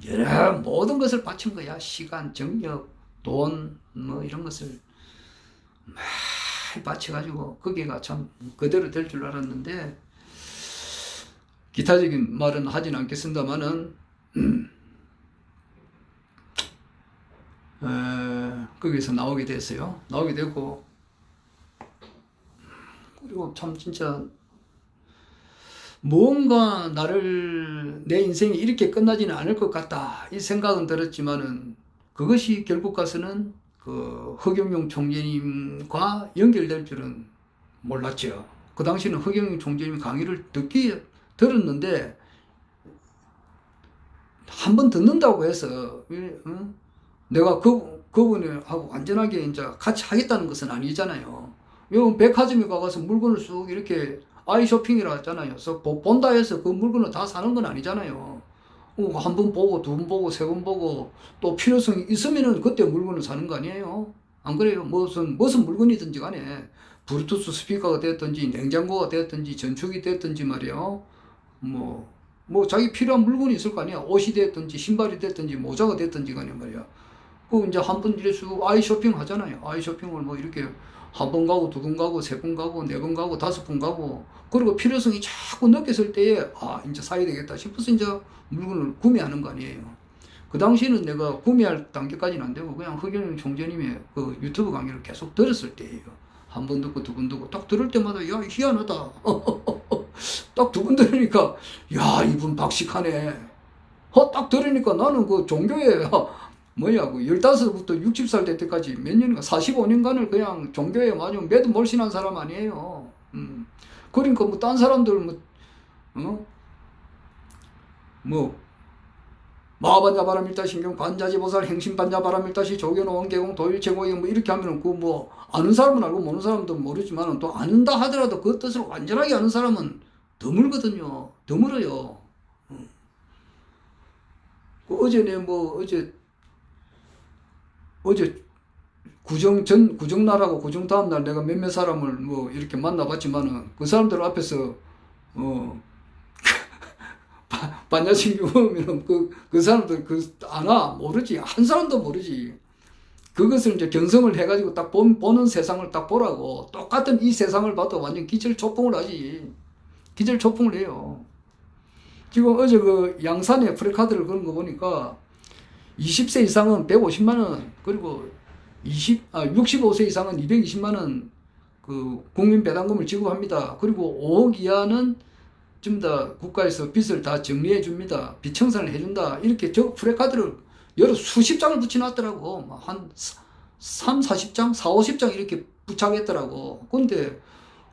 여러 모든 것을 바친 거야. 시간, 정력, 돈, 뭐 이런 것을 많이 바쳐가지고 거기가 참 그대로 될 줄 알았는데 기타적인 말은 하진 않겠습니다만은 거기서 나오게 됐어요. 나오게 되고 그리고 참 진짜 뭔가 내 인생이 이렇게 끝나지는 않을 것 같다 이 생각은 들었지만은 그것이 결국 가서는 그 허경영 총재님과 연결될 줄은 몰랐죠. 그 당시는 허경영 총재님 강의를 들었는데 한 번 듣는다고 해서 내가 그분하고 완전하게 이제 같이 하겠다는 것은 아니잖아요. 백화점에 가서 물건을 쑥 이렇게 아이 쇼핑이라 했잖아요. 그래서 본다 해서 그 물건을 다 사는 건 아니잖아요. 한 번 보고, 두 번 보고, 세 번 보고, 또 필요성이 있으면은 그때 물건을 사는 거 아니에요? 안 그래요? 무슨 물건이든지 간에, 블루투스 스피커가 됐든지, 냉장고가 됐든지, 전축이 됐든지 말이에요. 자기 필요한 물건이 있을 거 아니야. 옷이 됐든지, 신발이 됐든지, 모자가 됐든지 간에 말이야. 이제 한 번 이래 쑥 아이 쇼핑 하잖아요. 아이 쇼핑을 이렇게 한 번 가고, 두 번 가고, 세 번 가고, 네 번 가고, 다섯 번 가고, 그리고 필요성이 자꾸 느꼈을 때에, 이제 사야 되겠다 싶어서 이제 물건을 구매하는 거 아니에요. 그 당시에는 내가 구매할 단계까지는 안 되고, 그냥 허경영 총재님의 그 유튜브 강의를 계속 들었을 때예요. 한 번 듣고, 두 번 듣고, 딱 들을 때마다, 야, 희한하다. 딱 두 번 들으니까, 야, 이분 박식하네. 딱 들으니까 나는 그 종교에, 15부터 60살 될 때까지 몇 년인가, 45년간을 그냥 종교에 아주 매도 몰신한 사람 아니에요. 그러니까 딴 사람들 마하반야바라밀타 신경 관자지보살 행신반야바라밀타시 조견 원개공 도일체고영 이렇게 하면은 아는 사람은 알고 모르는 사람도 모르지만 또 아는다 하더라도 그 뜻을 완전하게 아는 사람은 드물거든요. 드물어요. 어제 구정날하고 구정 다음날 내가 몇몇 사람을 이렇게 만나봤지만은 그 사람들 앞에서 반야신교 보면 그 사람들 아나 모르지. 한 사람도 모르지. 그것을 이제 견성을 해가지고 딱 보는 세상을 딱 보라고. 똑같은 이 세상을 봐도 완전 기절초풍을 하지. 기절초풍을 해요. 지금 어제 그 양산에 프레카드를 그런 거 보니까 20세 이상은 150만원, 그리고 65세 이상은 220만원 그 국민 배당금을 지급합니다. 그리고 5억 이하는 전부 다 국가에서 빚을 다 정리해 줍니다. 빚 청산을 해준다. 이렇게 저 프레카드를 여러 수십 장을 붙여놨더라고. 한 3, 40장, 4, 50장 이렇게 부착했더라고. 근데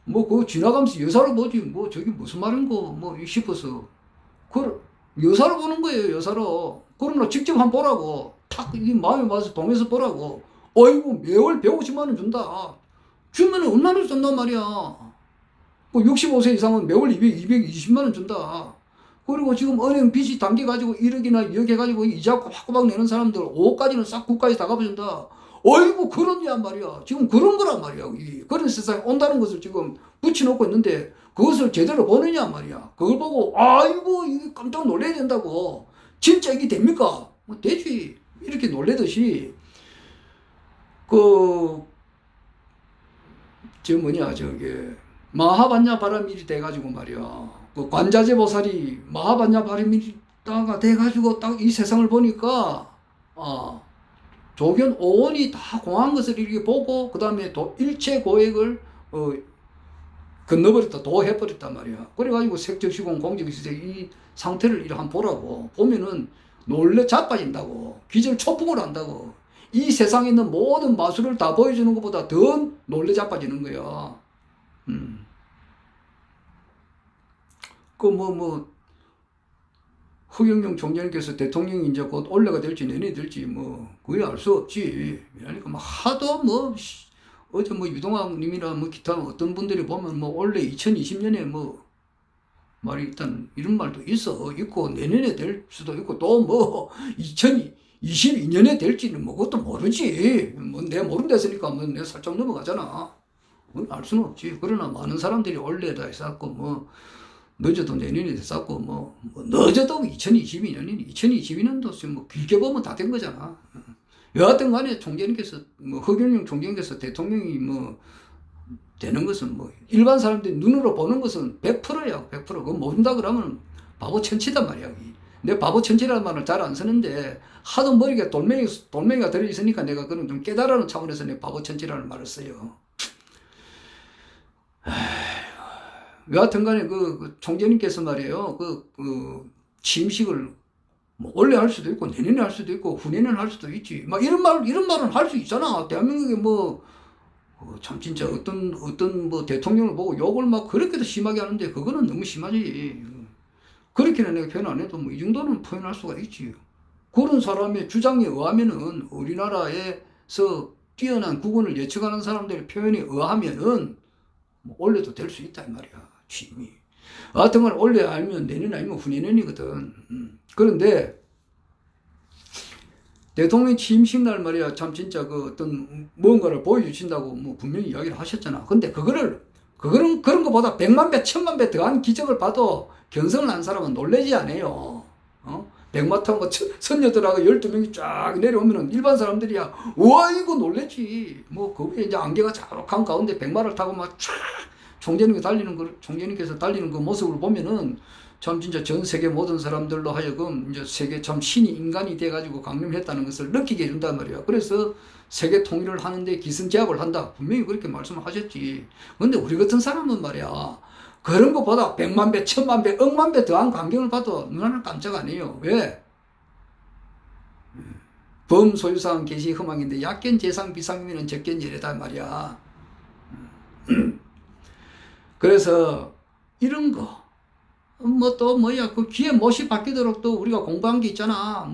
그거 지나가면서 여사로 보지. 저게 무슨 말인고 싶어서. 여사로 보는 거예요, 여사로. 그러나 직접 한번 보라고. 이 마음에 맞아서 동해서 보라고. 어이구, 매월 150만원 준다. 주면은 얼마나 준단 말이야. 65세 이상은 매월 220만원 준다. 그리고 지금 은행 빚이 담겨가지고 1억이나 2억 해가지고 이자 꼬박꼬박 내는 사람들 5억까지는 싹 국가에서 다 갚아준다. 어이구, 그러냐 말이야. 지금 그런 거란 말이야. 그런 세상에 온다는 것을 지금 붙여놓고 있는데 그것을 제대로 보느냐 말이야. 그걸 보고 아이고 이게 깜짝 놀라야 된다고. 진짜 이게 됩니까? 되지. 이렇게 놀래듯이 마하반야 바라밀이 돼가지고 말이야. 그 관자재 보살이 마하반야 바라밀다가 돼가지고 딱 이 세상을 보니까 조견 5원이 다 공한 것을 이렇게 보고 그 다음에 일체 고액을 건너버렸다, 도해버렸단 말이야. 그래가지고 색적시공, 공적시대 이 상태를 이렇게 한번 보라고. 보면은 놀래 자빠진다고. 기절초풍을 한다고. 이 세상에 있는 모든 마술을 다 보여주는 것보다 더 놀래 자빠지는 거야. 허경영 총재님께서 대통령이 이제 곧 올해가 될지 내년이 될지 그게 알 수 없지. 그러니까 하도 어제 유동학 님이나 기타 어떤 분들이 보면 올해 2020년에 말이 일단 이런 말도 있고 내년에 될 수도 있고 또 2022년에 될지는 그것도 모르지. 내가 모른다 했으니까 내가 살짝 넘어가잖아. 그건 알 수는 없지. 그러나 많은 사람들이 올해다 했었고, 뭐, 늦어도 내년에 됐었고, 늦어도 2022년이니, 2022년도 뭐, 길게 보면 다 된 거잖아. 여하튼 간에 총재님께서, 허경영 총재님께서 대통령이 되는 것은 일반 사람들이 눈으로 보는 것은 100%야, 100%. 그거 모른다 그러면 바보 천치단 말이야. 내 바보 천치라는 말을 잘 안 쓰는데, 하도 머리가 돌멩이가 들어있으니까 내가 그런 좀 깨달으는 차원에서 내 바보 천치라는 말을 써요. 여하튼 간에 그 총재님께서 말이에요. 취임식을 올해 할 수도 있고, 내년에 할 수도 있고, 후내년에 할 수도 있지. 이런 말은 할 수 있잖아. 대한민국에 참 진짜 어떤 대통령을 보고 욕을 그렇게도 심하게 하는데, 그거는 너무 심하지. 그렇게는 내가 표현 안 해도 이 정도는 표현할 수가 있지. 그런 사람의 주장에 의하면은 우리나라에서 뛰어난 국언을 예측하는 사람들의 표현에 의하면은 올해도 될 수 있다 이 말이야. 취임이. 하여튼 간 올해 알면 내년 아니면 후내년이거든. 그런데 대통령 취임식 날 말이야, 참 진짜 어떤 무언가를 보여주신다고 분명히 이야기를 하셨잖아. 근데 그런 거보다 100만 배, 1000만 배 더한 기적을 봐도 견성을 한 사람은 놀라지 않아요. 100마 타고 선녀들하고 12명이 쫙 내려오면은 일반 사람들이야, 우와, 이거 놀랬지. 거기에 이제 안개가 자욱한 가운데 100마를 타고 총재님께서 달리는 그 모습을 보면은 참 진짜 전 세계 모든 사람들로 하여금 이제 세계 참 신이 인간이 돼가지고 강림했다는 것을 느끼게 해준단 말이야. 그래서 세계 통일을 하는데 기선제압을 한다. 분명히 그렇게 말씀하셨지. 근데 우리 같은 사람은 말이야, 그런 것보다 100만 배, 1000만 배, 억만 배 더한 광경을 봐도 눈 하나 깜짝 안 해요. 왜? 범소유사항 개시 흠왕인데 약견 재상 비상이면 적견 예래다 말이야. 그래서 이런 거 또 그 귀에 못이 박히도록 또 우리가 공부한 게 있잖아.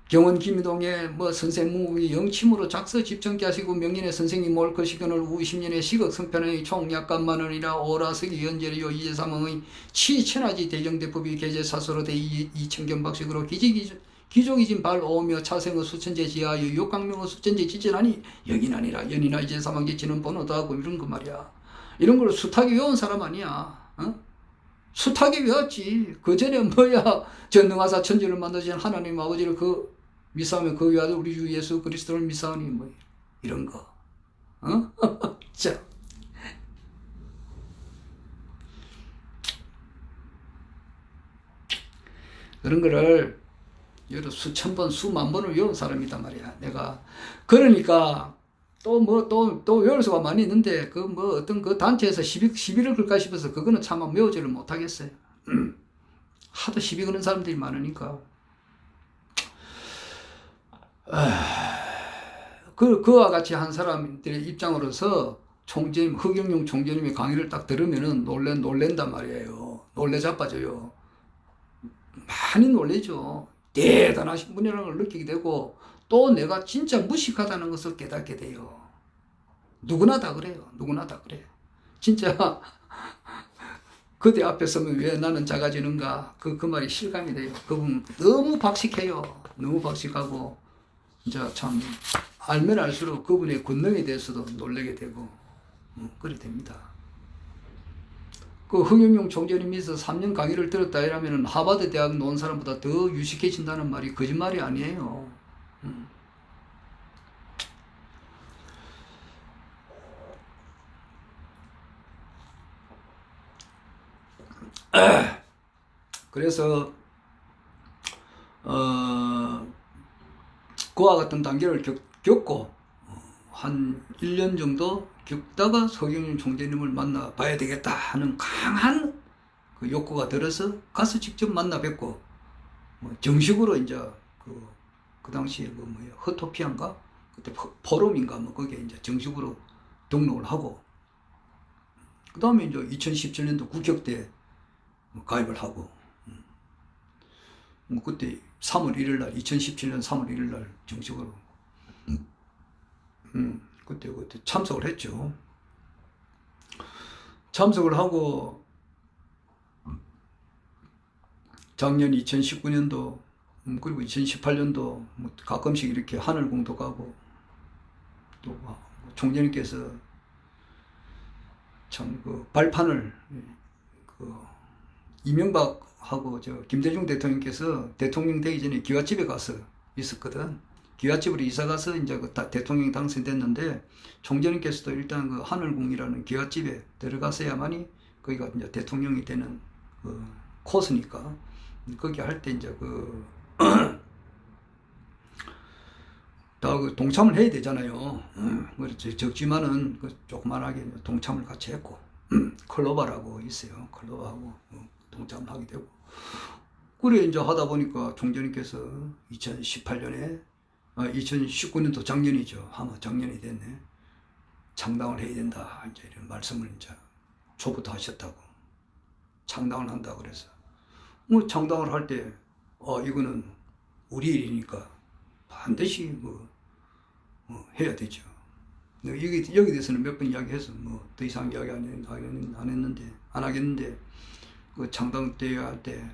경원 김희동의 선생무의 영침으로 작서 집정기 하시고 명인의 선생님 올 것이건을 우십년의 시극 성편의 총약간만원이라 오라서기 연재리요 이제사망의 치천하지 대정대법이 계제사서로 대 이천견박식으로 기족이진 발 오며 차생의 수천제 지하여 욕강명의 수천제 지진하니 여긴 아니라 연이나 이제사망제 지는 번호도 하고 이런 거 말이야. 이런 걸 숱하게 외운 사람 아니야. 숱하게 외웠지. 그 전에 전능하사 천지를 만드신 하나님 아버지를 미사하며 그 외아들 우리 주 예수 그리스도를 미사하니 이런 거. 자. 그런 거를 여러 수천 번, 수만 번을 외운 사람이단 말이야. 내가. 그러니까 또 외울 수가 많이 있는데 어떤 단체에서 시비를 걸까 싶어서 그거는 차마 외우지를 못하겠어요. 하도 시비 거는 사람들이 많으니까. 그와 같이 한 사람들의 입장으로서 허경영 총재님의 강의를 딱 들으면은 놀랜단 말이에요. 놀래 자빠져요. 많이 놀래죠. 대단하신 분이라는 걸 느끼게 되고, 또 내가 진짜 무식하다는 것을 깨닫게 돼요. 누구나 다 그래요. 누구나 다 그래. 진짜 그대 앞에 서면 왜 나는 작아지는가, 그 말이 실감이 돼요. 그분 너무 박식해요. 너무 박식하고, 이제 참 알면 알수록 그분의 권능에 대해서도 놀라게 되고 그래 됩니다. 허경영 총재님께서 3년 강의를 들었다 이러면 하버드 대학 나온 사람보다 더 유식해진다는 말이 거짓말이 아니에요. 그래서 그와 같은 단계를 겪고 한 1년 정도 겪다가 허경영 총재님을 만나 봐야 되겠다 하는 강한 욕구가 들어서 가서 직접 만나 뵙고 정식으로 이제 그 당시에 허토피아인가 그때 포럼인가 거기에 이제 정식으로 등록을 하고, 그 다음에 이제 2017년도 국격 때 가입을 하고, 그때 3월 1일 날 2017년 3월 1일 날 정식으로 그때 참석을 했죠. 참석을 하고 작년 2019년도 그리고 2018년도 가끔씩 이렇게 하늘궁도 가고, 또 총재님께서 참 그 발판을 그 이명박하고 저 김대중 대통령께서 대통령 되기 전에 기와집에 가서 있었거든. 기와집으로 이사 가서 이제 그 대통령이 당선됐는데 총재님께서도 일단 그 하늘궁이라는 기와집에 들어가서야만이 거기가 이제 대통령이 되는 그 코스니까 거기 할 때 이제 그 다 그 동참을 해야 되잖아요. 그렇지. 적지만은 그 조그만하게 동참을 같이 했고 클로바라고 있어요. 클로바하고 동참을 하게 되고 그래 이제 하다 보니까 총재님께서 2018년에 2019년도 작년이죠. 아마 작년이 됐네. 창당을 해야 된다. 이제 이런 말씀을 이제 초부터 하셨다고. 창당을 한다 그래서 뭐 창당을 할 때 이거는 우리 일이니까 반드시 해야 되죠. 여기 대해서는 몇 번 이야기해서 더 이상 이야기 안 하겠는데 그 창당 때 할 때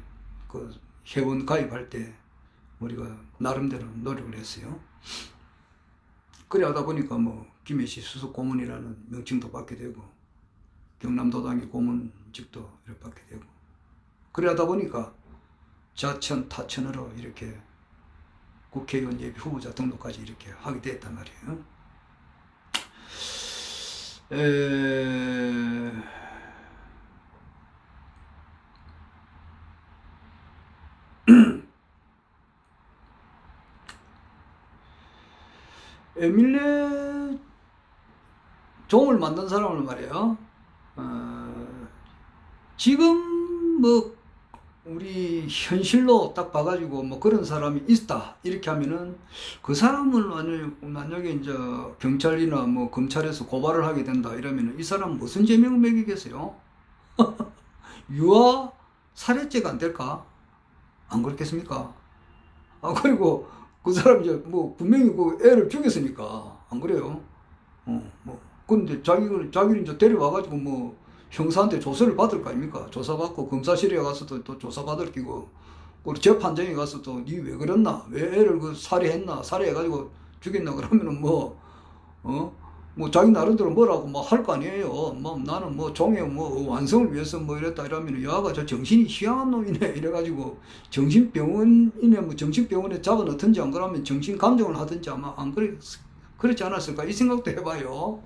그 회원 가입할 때 우리가 나름대로 노력을 했어요. 그래 하다 보니까 김해시 수석 고문이라는 명칭도 받게 되고 경남도당의 고문직도 이렇게 받게 되고 그래 하다 보니까 자천 타천으로 이렇게 국회의원 예비 후보자 등록까지 이렇게 하게 됐단 말이에요. 에밀레 종을 만든 사람을 말이에요. 지금 우리 현실로 딱 봐가지고 그런 사람이 있다 이렇게 하면은 그 사람을 만약에 이제 경찰이나 검찰에서 고발을 하게 된다 이러면은 이 사람 무슨 제명을 매기겠어요? 유아 살해죄가 안 될까? 안 그렇겠습니까? 그리고 그 사람 이제 분명히 그 애를 죽였으니까 안 그래요? 근데 자기를 이제 데려와가지고 형사한테 조사를 받을 거 아닙니까? 조사받고 검사실에 가서도 또 조사받을 끼고, 그리고 재판장에 가서도 니 왜 그랬나? 왜 애를 살해했나? 살해해가지고 죽였나? 그러면은 자기 나름대로 뭐라고 할 거 아니에요. 나는 종의 완성을 위해서 이랬다 이러면 여아가 저 정신이 희한한 놈이네 이래가지고 정신병원에 잡아 넣든지 안 그러면 정신감정을 하든지 아마 안 그렇지 않았을까? 이 생각도 해봐요.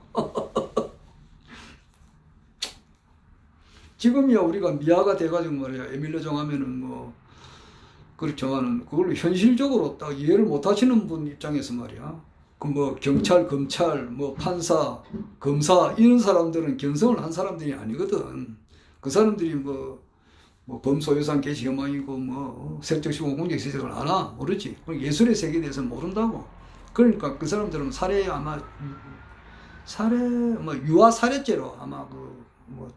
지금이야 우리가 미아가 돼가지고 말이야 에밀레 종 하면은 그렇지만은 그걸로 현실적으로 딱 이해를 못 하시는 분 입장에서 말이야 경찰, 검찰, 판사, 검사 이런 사람들은 견성을 한 사람들이 아니거든. 그 사람들이 범소유상 개시 혐의이고 색적시고 공적 세력을 아나 모르지. 예술의 세계에 대해서는 모른다고. 그러니까 그 사람들은 유아 살해죄로 아마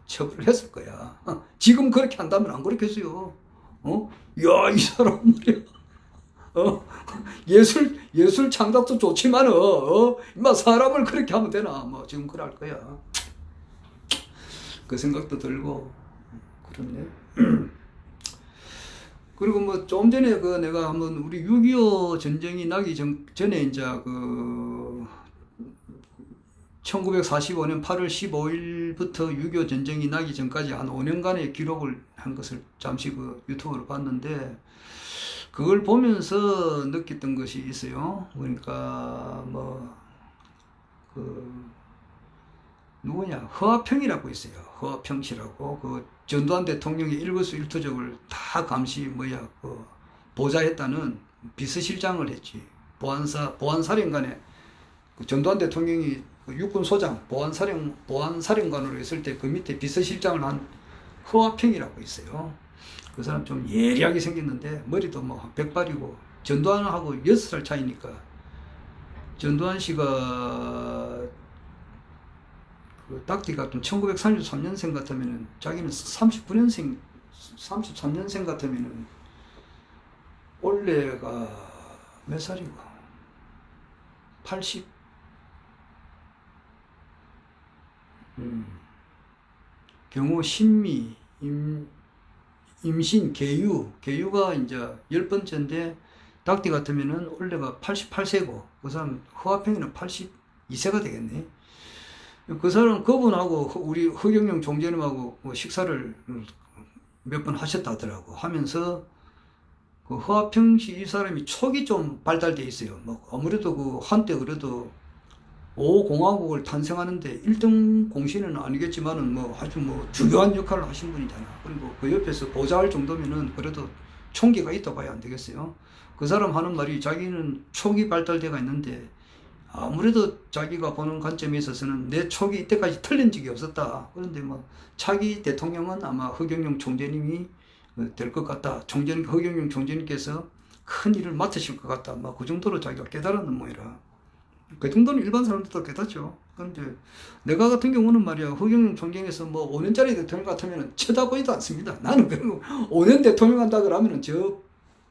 처벌을 했을 거야. 지금 그렇게 한다면 안 그렇겠어요. 야, 이 사람 말이야. 예술 창작도 좋지만은, 사람을 그렇게 하면 되나? 지금 그럴 거야. 그 생각도 들고, 그렇네. 그리고 좀 전에 내가 한번 우리 6.25 전쟁이 나기 전에 이제 1945년 8월 15일부터 6.25 전쟁이 나기 전까지 한 5년간의 기록을 한 것을 잠시 유튜브로 봤는데, 그걸 보면서 느꼈던 것이 있어요. 그러니까 허화평이라고 있어요. 허화평씨라고 전두환 대통령의 일거수일투족을 다 감시 보좌했다는 비서실장을 했지. 보안사령관에 전두환 대통령이 육군소장 보안사령관으로 있을 때 그 밑에 비서실장을 한 허화평이라고 있어요. 그 사람 좀 예리하게 생겼는데 머리도 백발이고 전두환하고 6살 차이니까 전두환 씨가 딱지가 좀 1933년생 같으면은 자기는 33년생 같으면은 올해가 몇 살이고 80 경우 신미 임신 계유가 이제 10번째인데 닭띠 같으면은 올해가 88세고 그 사람 허화평이는 82세가 되겠네. 그 사람, 그분하고 우리 허경영 총재님하고 뭐 식사를 몇 번 하셨다 하더라고. 하면서 그 허화평시 이 사람이 촉이 좀 발달돼 있어요. 뭐 아무래도 그 한때 그래도 5공화국을 탄생하는데 1등 공신은 아니겠지만은 뭐 아주 뭐 중요한 역할을 하신 분이잖아. 그리고 그 옆에서 보좌할 정도면은 그래도 총기가 있다 봐야 안 되겠어요. 그 사람 하는 말이 자기는 촉이 발달돼가 있는데 아무래도 자기가 보는 관점에 있어서는 내 촉이 이때까지 틀린 적이 없었다. 그런데 뭐 차기 대통령은 아마 허경영 총재님이 될 것 같다. 허경영 총재님께서 큰 일을 맡으실 것 같다. 막 그 정도로 자기가 깨달았는 모이라. 그 정도는 일반 사람들도 깨닫죠. 그런데 내가 같은 경우는 말이야, 허경영 총재에서 뭐 5년짜리 대통령 같으면 쳐다보지도 않습니다. 나는 그리고 5년 대통령 한다 그러면은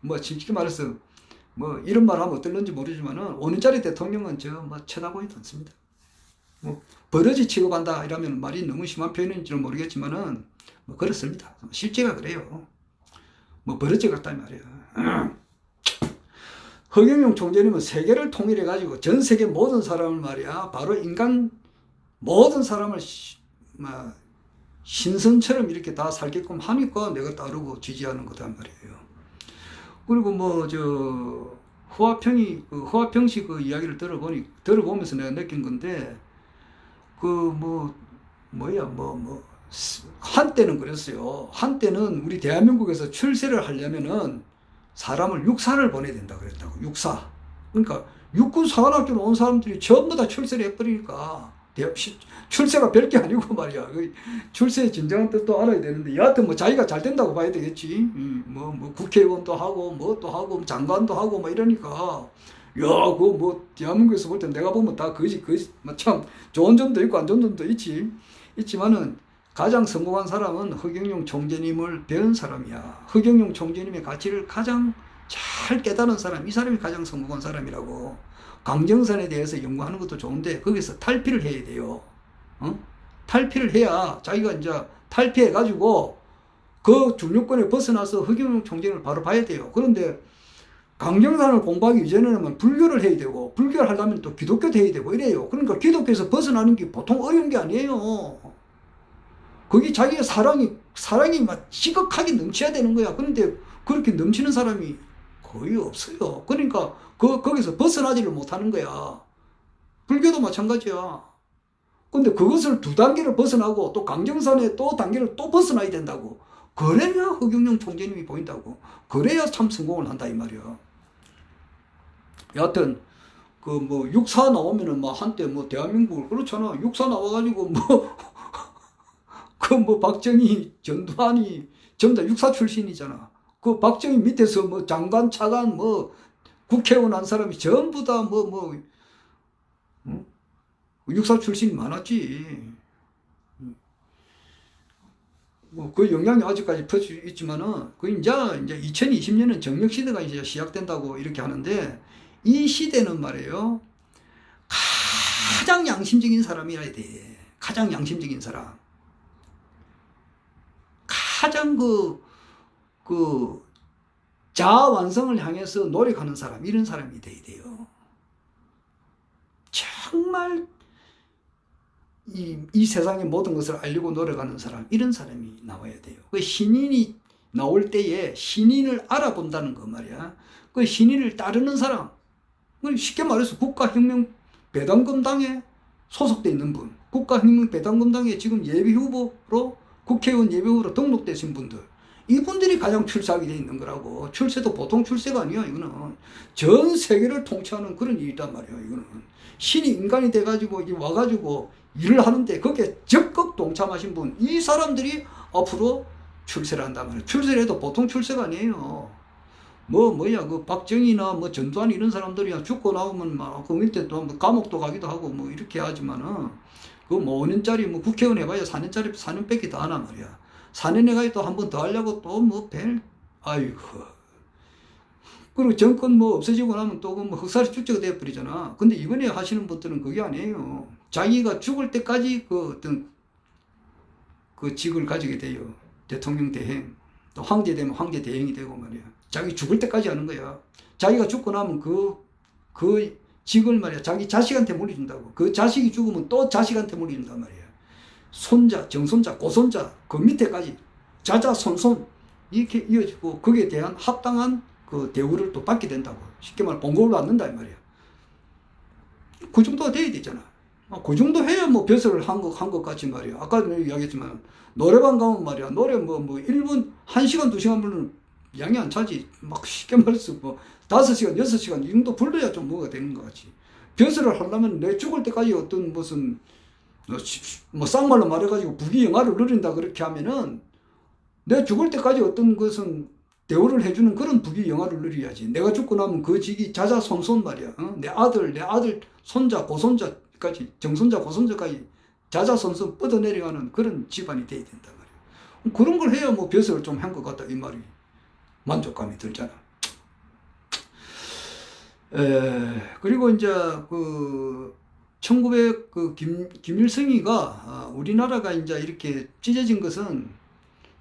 뭐 솔직히 말해서 뭐 이런 말 하면 어떨는지 모르지만은 5년짜리 대통령은 뭐 쳐다보지도 않습니다. 뭐 버러지 취급한다 이러면 말이 너무 심한 표현인지는 모르겠지만은 뭐 그렇습니다. 실제가 그래요. 뭐 버러지 같다 이 말이야. 허경영 총재님은 세계를 통일해 가지고 전 세계 모든 사람을 말이야, 바로 인간 모든 사람을 신선처럼 이렇게 다 살게끔 하니까 내가 따르고 지지하는 거다 말이에요. 그리고 뭐 허화평시 그 이야기를 들어보면서 내가 느낀 건데, 한때는 그랬어요. 한때는 우리 대한민국에서 출세를 하려면은 사람을 육사를 보내야 된다 그랬다고. 육사. 그러니까 육군사관학교 온 사람들이 전부 다 출세를 해버리니까 출세가 별게 아니고 말이야. 출세의 진정한 뜻도 알아야 되는데, 여하튼 뭐 자기가 잘 된다고 봐야 되겠지. 뭐 국회의원도 하고 뭐 또 하고 장관도 하고 뭐 이러니까, 야, 그거 뭐 대한민국에서 볼 때 내가 보면 다 참 좋은 점도 있고 안 좋은 점도 있지만은 가장 성공한 사람은 허경영 총재님을 배운 사람이야. 허경영 총재님의 가치를 가장 잘 깨달은 사람, 이 사람이 가장 성공한 사람이라고. 강정선에 대해서 연구하는 것도 좋은데 거기서 탈피를 해야 돼요. 탈피를 해야 자기가 이제 탈피해가지고 그 중류권에 벗어나서 허경영 총재님을 바로 봐야 돼요. 그런데 강정산을 공부하기 이전에는 불교를 해야 되고, 불교를 하려면 또 기독교도 해야 되고 이래요. 그러니까 기독교에서 벗어나는 게 보통 어려운 게 아니에요. 거기 자기의 사랑이 막 지극하게 넘쳐야 되는 거야. 그런데 그렇게 넘치는 사람이 거의 없어요. 그러니까 거기서 벗어나지를 못하는 거야. 불교도 마찬가지야. 근데 그것을 2단계를 벗어나고 또 강정산에 또 단계를 또 벗어나야 된다고. 그래야 허경영 총재님이 보인다고. 그래야 참 성공을 한다 이 말이야. 여하튼 육사 나오면은 한때 대한민국을 그렇잖아. 육사 나와가지고 박정희, 전두환이 전부 다 육사 출신이잖아. 그 박정희 밑에서 장관, 차관, 국회의원 한 사람이 전부 다 육사 출신이 많았지. 그 영향이 아직까지 퍼져 있지만은, 이제 2020년은 정력시대가 이제 시작된다고 이렇게 하는데, 이 시대는 말이에요, 가장 양심적인 사람이라야 돼. 가장 양심적인 사람. 가장 자아 완성을 향해서 노력하는 사람, 이런 사람이 돼야 돼요. 정말 이 세상의 모든 것을 알려고 노력하는 사람, 이런 사람이 나와야 돼요. 그 신인이 나올 때에 신인을 알아본다는 거 말이야. 그 신인을 따르는 사람, 쉽게 말해서 국가혁명배당금당에 소속돼 있는 분, 국가혁명배당금당에 지금 예비후보로, 국회의원 예비후보로 등록되신 분들, 이분들이 가장 출세하게 돼 있는 거라고. 출세도 보통 출세가 아니야. 이거는 전 세계를 통치하는 그런 일이란 말이야. 이거는 신이 인간이 돼가지고 와가지고 일을 하는데 거기에 적극 동참하신 분, 이 사람들이 앞으로 출세를 한단 말이야. 출세를 해도 보통 출세가 아니에요. 그 박정희나 전두환 이런 사람들이 죽고 나오면 그 밑에 또 감옥도 가기도 하고 이렇게 하지만은, 5년짜리 국회의원 해봐야 4년짜리 4년밖에 더 하나 말이야. 4년에 가야 또 한 번 더 하려고 아이고. 그리고 정권 없어지고 나면 또 흑살이 축제가 되어버리잖아. 근데 이번에 하시는 분들은 그게 아니에요. 자기가 죽을 때까지 어떤 직을 가지게 돼요. 대통령 대행. 또 황제 되면 황제 대행이 되고 말이야. 자기 죽을 때까지 하는 거야. 자기가 죽고 나면 그 직을 말이야 자기 자식한테 물려준다고. 그 자식이 죽으면 또 자식한테 물려준단 말이야. 손자, 정손자, 고손자 그 밑에까지 자자손손 이렇게 이어지고 거기에 대한 합당한 그 대우를 또 받게 된다고. 쉽게 말해 봉급을 받는다 이 말이야. 그 정도가 돼야 되잖아. 그 정도 해야 뭐 벼슬을 한 것 같이 말이야. 아까도 이야기했지만 노래방 가면 말이야 노래 뭐 1분 1시간 2시간 부르는 양이 안 차지. 막 쉽게 말해서 뭐 5시간 6시간 이 정도 불러야 좀 뭐가 되는 것 같지. 벼슬을 하려면 내 죽을 때까지 어떤 무슨 뭐 쌍말로 말해가지고 부귀영화를 누린다 그렇게 하면은 내 죽을 때까지 어떤 것은 대우를 해주는 그런 부귀영화를 누려야지. 내가 죽고 나면 그 직이 자자손손 말이야. 내 아들 손자 고손자까지 정손자 고손자까지 자자손손 뻗어내려가는 그런 집안이 돼야 된단 말이야. 그런 걸 해야 뭐 벼슬을 좀 한 것 같다 이 말이 만족감이 들잖아. 그리고 이제 그 1900 그 김일성이가 우리나라가 이제 이렇게 찢어진 것은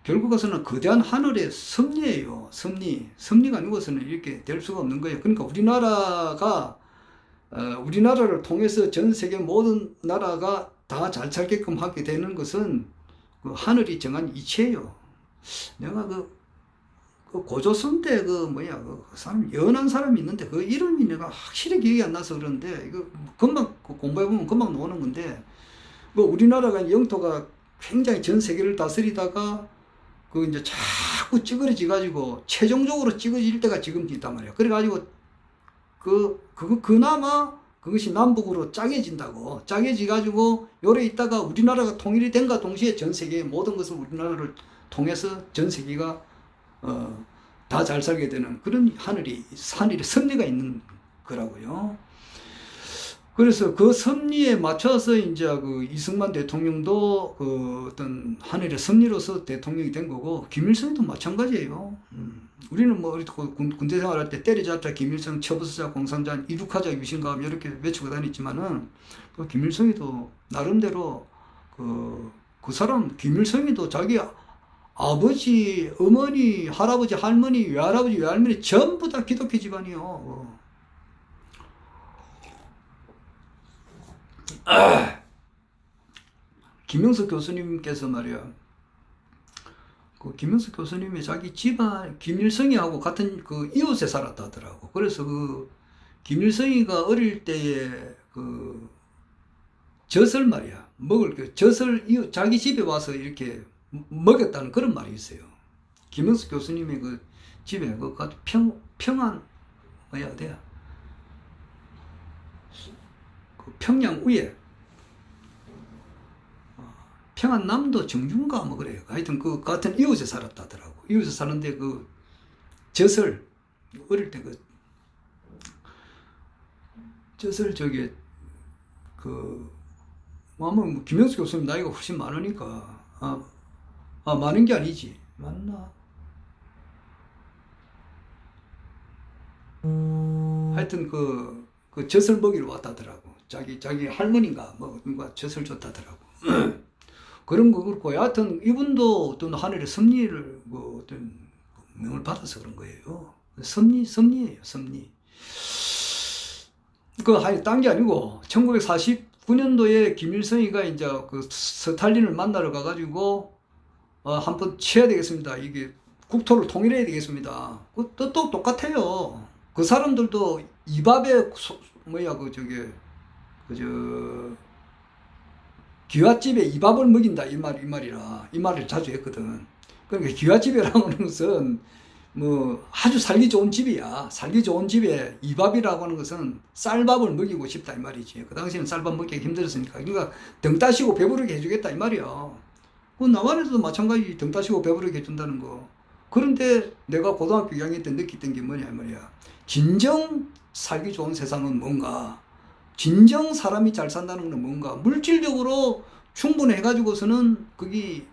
결국에서는 거대한 하늘의 섭리예요. 섭리가 아니고서는 이렇게 될 수가 없는 거예요. 그러니까 우리나라를 통해서 전 세계 모든 나라가 다 잘 살게끔 하게 되는 것은 그 하늘이 정한 이치예요. 내가 그 고조선 때 그 사람 연한 사람이 있는데 그 이름이 내가 확실히 기억이 안 나서 그런데 이거 금방 공부해보면 금방 나오는 건데 그 우리나라가 영토가 굉장히 전 세계를 다스리다가 그 이제 자꾸 찌그러지 가지고 최종적으로 찌그러질 때가 지금 있단 말이야. 그래 가지고 그나마 그것이 남북으로 짜게진다고. 짜게지 가지고 요래 있다가 우리나라가 통일이 된과 동시에 전 세계의 모든 것을 우리나라를 통해서 전 세계가 다 잘 살게 되는 그런 하늘의 섭리가 있는 거라고요. 그래서 그 섭리에 맞춰서 이제 그 이승만 대통령도 그 어떤 하늘의 섭리로서 대통령이 된 거고, 김일성도 마찬가지예요. 우리는 뭐 군대 생활할 때 때리자자 김일성, 처부수자 공산자, 이륙하자 유신감 이렇게 외치고 다녔지만은 그 김일성이도 나름대로 그 사람 김일성이도 자기 아버지, 어머니, 할아버지, 할머니, 외할아버지, 외할머니 전부 다 기독교 집안이요. 김영석 교수님께서 말이야, 그 김영석 교수님이 자기 집안 김일성이하고 같은 그 이웃에 살았다 하더라고. 그래서 그 김일성이가 어릴 때에 그 젖을 말이야 먹을 그 젖을 자기 집에 와서 이렇게 먹였다는 그런 말이 있어요. 김영석 교수님의 그 집에 그 평안 뭐야 돼야 그 평양 위에 평안남도 정중가 뭐 그래요. 하여튼 그 같은 이웃에 살았다 하더라고. 이웃에 사는데 그 젖을 어릴 때 그 젖을 저기 뭐 김영수 교수님 나이가 훨씬 많으니까 많은 게 아니지. 맞나? 하여튼 그 젖을 먹이러 왔다더라고. 자기 할머니가 뭐 누가 젖을 줬다더라고. 그런 거 그렇고, 여하튼 이분도 어떤 하늘의 섭리를 뭐 어떤 명을 받아서 그런 거예요. 섭리예요, 섭리. 딴 게 아니고 1949년도에 김일성이가 이제 그 스탈린을 만나러 가가지고 한번 치야 되겠습니다. 이게 국토를 통일해야 되겠습니다. 또 똑같아요. 그 사람들도 이밥에 기와집에 이밥을 먹인다 이 말을 자주 했거든. 그러니까 기와집이라는 것은 뭐 아주 살기 좋은 집이야. 살기 좋은 집에 이밥이라고 하는 것은 쌀밥을 먹이고 싶다 이 말이지. 그 당시에는 쌀밥 먹기가 힘들었으니까. 그러니까 등 따시고 배부르게 해주겠다 이 말이야. 그 남한에서도 마찬가지 등 따시고 배부르게 해준다는 거. 그런데 내가 고등학교 2학년 때 느꼈던 게 뭐냐 이 말이야. 진정 살기 좋은 세상은 뭔가, 진정 사람이 잘 산다는 건 뭔가, 물질적으로 충분해가지고서는 그게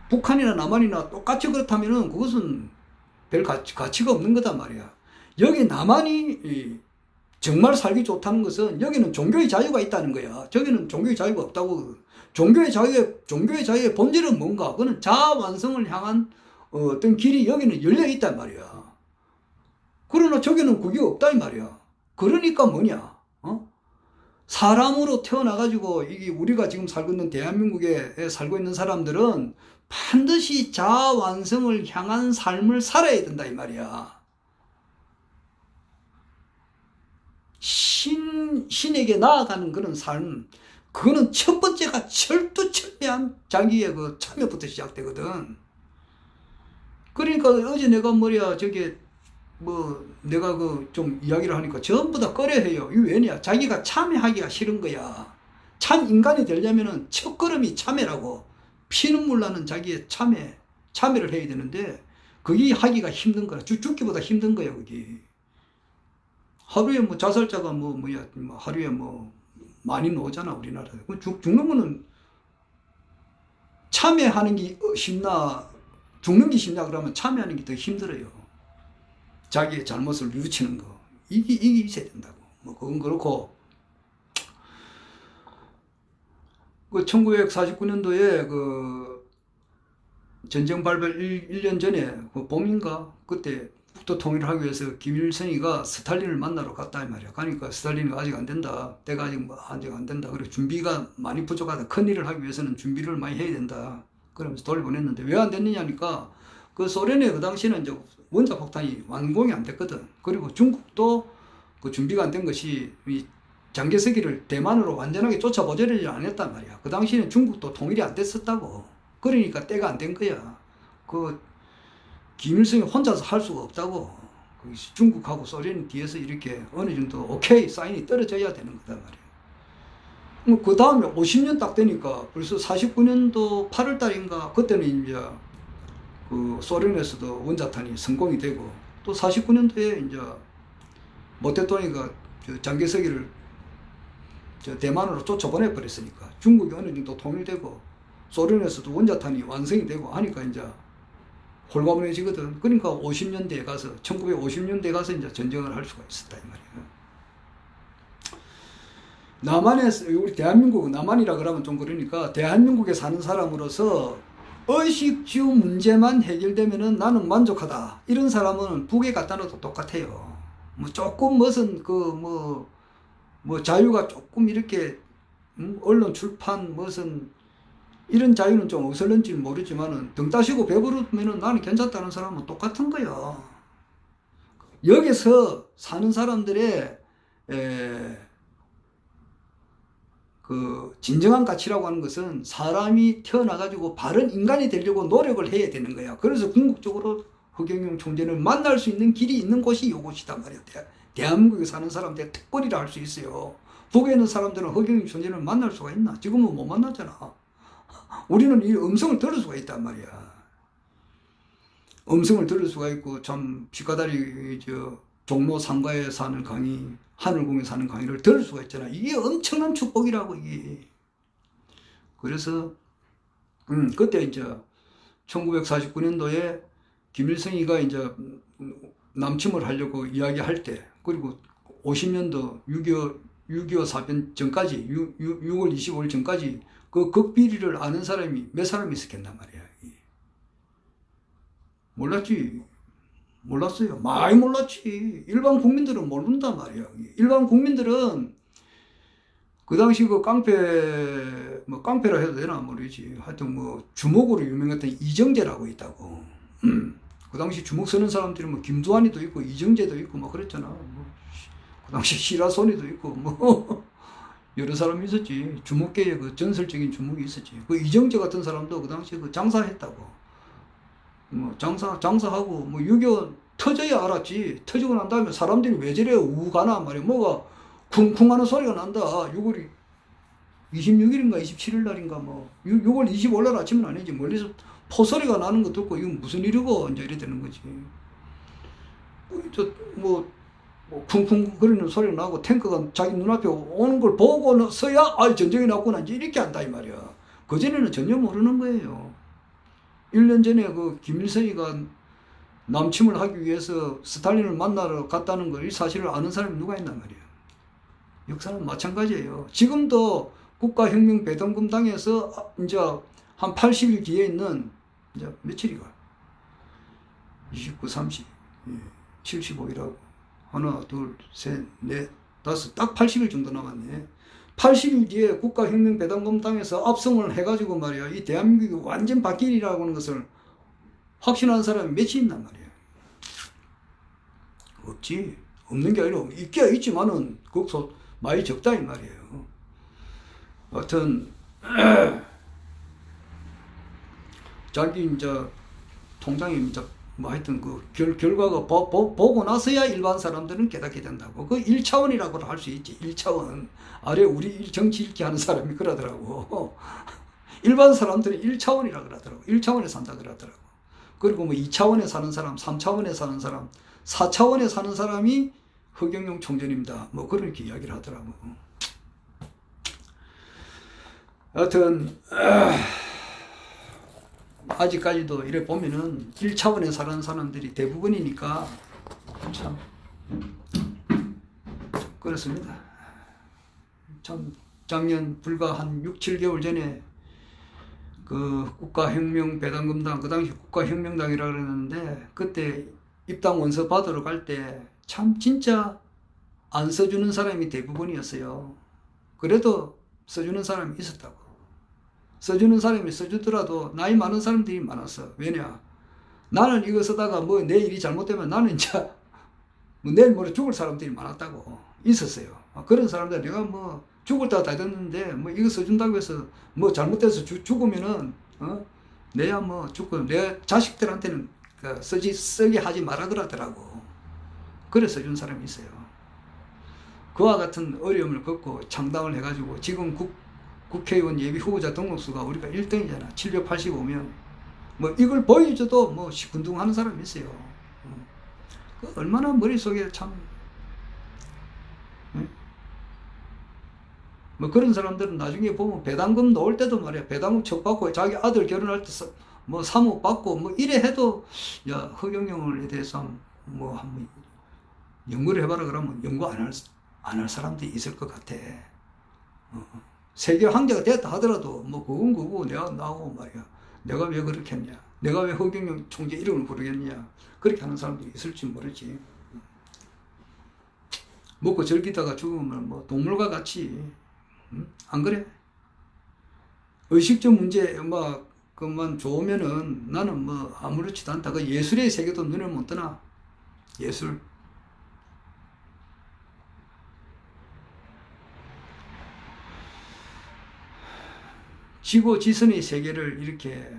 북한이나 남한이나 똑같이 그렇다면은 그것은 별 가치가 없는 거단 말이야. 여기 남한이 정말 살기 좋다는 것은 여기는 종교의 자유가 있다는 거야. 저기는 종교의 자유가 없다고. 종교의 자유의 본질은 뭔가? 그거는 자아 완성을 향한 어떤 길이 여기는 열려 있단 말이야. 그러나 저기는 그게 없다 이 말이야. 그러니까 뭐냐? 사람으로 태어나가지고 이게 우리가 지금 살고 있는 대한민국에 살고 있는 사람들은 반드시 자아 완성을 향한 삶을 살아야 된다 이 말이야. 신에게 나아가는 그런 삶, 그거는 첫 번째가 철두철미한 자기의 그 참여부터 시작되거든. 그러니까 어제 내가 내가 좀 이야기를 하니까 전부 다 꺼려해요. 이게 왜냐? 자기가 참여하기가 싫은 거야. 참 인간이 되려면은 첫 걸음이 참여라고. 피눈물 나는 자기의 참여를 해야 되는데, 그게 하기가 힘든 거야. 죽기보다 힘든 거야, 그게. 하루에 자살자가 하루에 많이 나오잖아, 우리나라에. 죽는 거는 참여하는 게 쉽나, 죽는 게 쉽냐 그러면 참여하는 게 더 힘들어요. 자기의 잘못을 뉘우치는 거. 이게 있어야 된다고. 그건 그렇고. 1949년도에 전쟁 발발 1년 전에 봄인가? 그때 국토 통일을 하기 위해서 김일성이가 스탈린을 만나러 갔다 이 말이야. 가니까 스탈린이 아직 안 된다. 때가 아직 안 된다. 그리고 준비가 많이 부족하다. 큰 일을 하기 위해서는 준비를 많이 해야 된다. 그러면서 돌려보냈는데 왜 안 됐느냐니까 그 소련에 그 당시에는 이제 원자폭탄이 완공이 안 됐거든. 그리고 중국도 그 준비가 안 된 것이 이 장개석기를 대만으로 완전하게 쫓아보지를 안 했단 말이야. 그 당시에는 중국도 통일이 안 됐었다고. 그러니까 때가 안 된 거야. 김일성이 혼자서 할 수가 없다고. 중국하고 소련이 뒤에서 이렇게 어느 정도 오케이 사인이 떨어져야 되는 거단 말이야. 그 다음에 50년 딱 되니까 벌써 49년도 8월 달인가 그때는 이제 소련에서도 원자탄이 성공이 되고 또 49년도에 이제 모태똥이가 장개석기를 대만으로 쫓아보내 버렸으니까 중국이 어느 정도 통일되고 소련에서도 원자탄이 완성이 되고 하니까 이제 홀가분해지거든. 그러니까 50년대에 가서 1950년대에 가서 이제 전쟁을 할 수가 있었다 이 말이야. 남한에서 우리 대한민국 남한이라 그러면 좀 그러니까 대한민국에 사는 사람으로서 의식주 문제만 해결되면은 나는 만족하다. 이런 사람은 북에 갖다 놔도 똑같아요. 조금 무슨 자유가 조금 이렇게 언론 출판 무슨 이런 자유는 좀 없을는지 모르지만은 등 따시고 배부르면은 나는 괜찮다는 사람은 똑같은 거야. 여기서 사는 사람들의 진정한 가치라고 하는 것은 사람이 태어나가지고 바른 인간이 되려고 노력을 해야 되는 거야. 그래서 궁극적으로 허경영 총재는 만날 수 있는 길이 있는 곳이 이곳이단 말이야. 대한민국에 사는 사람들의 특권이라 할 수 있어요. 북에 있는 사람들은 허경영 총재를 만날 수가 있나? 지금은 못 만나잖아. 우리는 이 음성을 들을 수가 있단 말이야. 음성을 들을 수가 있고, 참, 피가다리, 종로 상가에 사는 강의, 하늘궁에 사는 강의를 들을 수가 있잖아. 이게 엄청난 축복이라고, 이게. 그래서, 그때 이제, 1949년도에 김일성이가 이제 남침을 하려고 이야기할 때, 그리고 50년도 6.25 사변 전까지, 6월 25일 전까지 그 극비리를 아는 사람이 몇 사람이 있었겠단 말이야. 몰랐지. 몰랐어요. 많이 몰랐지. 일반 국민들은 모른단 말이야. 일반 국민들은 그 당시 깡패라 해도 되나 모르지. 하여튼 주먹으로 유명했던 이정재라고 있다고. 그 당시 주먹 쓰는 사람들이 김두한이도 있고 이정재도 있고 그랬잖아. 그 당시 시라소니도 있고 여러 사람이 있었지. 주먹계에 전설적인 주먹이 있었지. 이정재 같은 사람도 그 당시에 장사했다고. 장사하고 6.25 터져야 알았지. 터지고 난 다음에 사람들이 왜 저래 우가나 말이야. 뭐가 쿵쿵 하는 소리가 난다. 6월 26일인가 27일 날인가 6월 25일 날 아침은 아니지. 멀리서 포소리가 나는 거 듣고 이건 무슨 일이고 이제 이래 되는 거지. 쿵쿵 거리는 소리가 나고 탱크가 자기 눈앞에 오는 걸 보고서야 전쟁이 났구나 이제 이렇게 한다 이 말이야. 그전에는 전혀 모르는 거예요. 1년 전에 김일성이가 남침을 하기 위해서 스탈린을 만나러 갔다는 걸 이 사실을 아는 사람이 누가 있단 말이야. 역사는 마찬가지예요. 지금도 국가혁명배당금당에서 이제 한 80일 뒤에 있는 이제 며칠이가 29, 30, 75일하고 하나, 둘, 셋, 넷, 다섯, 딱 80일 정도 남았네. 80일 뒤에 국가혁명배당금당에서 압승을 해가지고 말이야, 이 대한민국이 완전 바뀌리라고 하는 것을 확신하는 사람이 몇이 있단 말이야. 없지. 없는 게 아니라 있기야 있지만은 그것도 많이 적다 이 말이에요. 하여튼 자기 이제 통장에 이제 뭐 하여튼 그 결과가 보고 나서야 일반 사람들은 깨닫게 된다고. 그 1차원이라고 할 수 있지. 1차원. 아래 우리 정치 읽기 하는 사람이 그러더라고. 일반 사람들은 1차원이라 그러더라고. 1차원에 산다 그러더라고. 그리고 뭐 2차원에 사는 사람, 3차원에 사는 사람, 4차원에 사는 사람이 허경영 총재입니다. 뭐 그렇게 이야기를 하더라고. 하여튼 아직까지도 이래 보면은 1차원에 사는 사람들이 대부분이니까 참 그렇습니다. 참 작년 불과 한 6, 7개월 전에 그 국가혁명배당금당, 그 당시 국가혁명당이라 그랬는데 그때 입당 원서 받으러 갈 때 참 진짜 안 써주는 사람이 대부분이었어요. 그래도 써주는 사람이 있었다고. 써주는 사람이 써주더라도 나이 많은 사람들이 많았어. 왜냐? 나는 이거 쓰다가 뭐 내 일이 잘못되면 나는 이제 뭐 내일 모레 죽을 사람들이 많았다고. 있었어요. 그런 사람들 내가 뭐 죽을 때가 다 됐는데 뭐 이거 써준다고 해서 뭐 잘못돼서 죽으면은 내야 뭐 죽고 내 자식들한테는 쓰게 하지 말아 그러더라고. 그래 써준 사람이 있어요. 그와 같은 어려움을 겪고 창당을 해가지고 지금 국회의원 예비 후보자 등록수가 우리가 1등이잖아. 785명. 뭐 이걸 보여줘도 뭐 시큰둥하는 사람이 있어요. 얼마나 머릿속에 참 뭐 그런 사람들은 나중에 보면 배당금 넣을 때도 말이야. 배당금 척받고 자기 아들 결혼할 때 뭐 사모 받고 뭐 이래 해도 야 허경영에 대해서 뭐 한번 연구를 해봐라 그러면 연구 안 할 사람들이 있을 것 같아. 세계 황제가 됐다 하더라도 뭐 그건 그거 내가 나오고 말이야. 내가 왜 그렇게 했냐. 내가 왜 허경영 총재 이름을 부르겠냐. 그렇게 하는 사람들이 있을지 모르지. 먹고 즐기다가 죽으면 뭐 동물과 같이 안 그래? 의식적 문제 막 그만 좋으면은 나는 뭐 아무렇지도 않다. 그 예술의 세계도 눈을 못 뜨나? 예술. 지고지선의 세계를 이렇게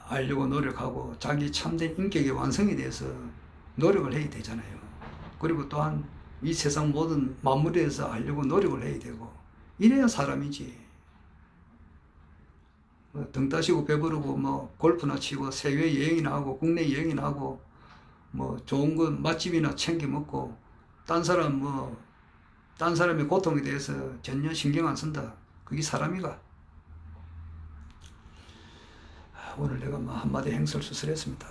알려고 노력하고 자기 참된 인격의 완성에 대해서 노력을 해야 되잖아요. 그리고 또한 이 세상 모든 만물에 대해서 알려고 노력을 해야 되고 이래야 사람이지. 등 따시고 배부르고 뭐 골프나 치고 세계 여행이나 하고 국내 여행이나 하고 뭐 좋은 거 맛집이나 챙겨 먹고 딴 사람의 고통에 대해서 전혀 신경 안 쓴다. 그게 사람이가. 오늘 내가 뭐 한마디 행설수설했습니다.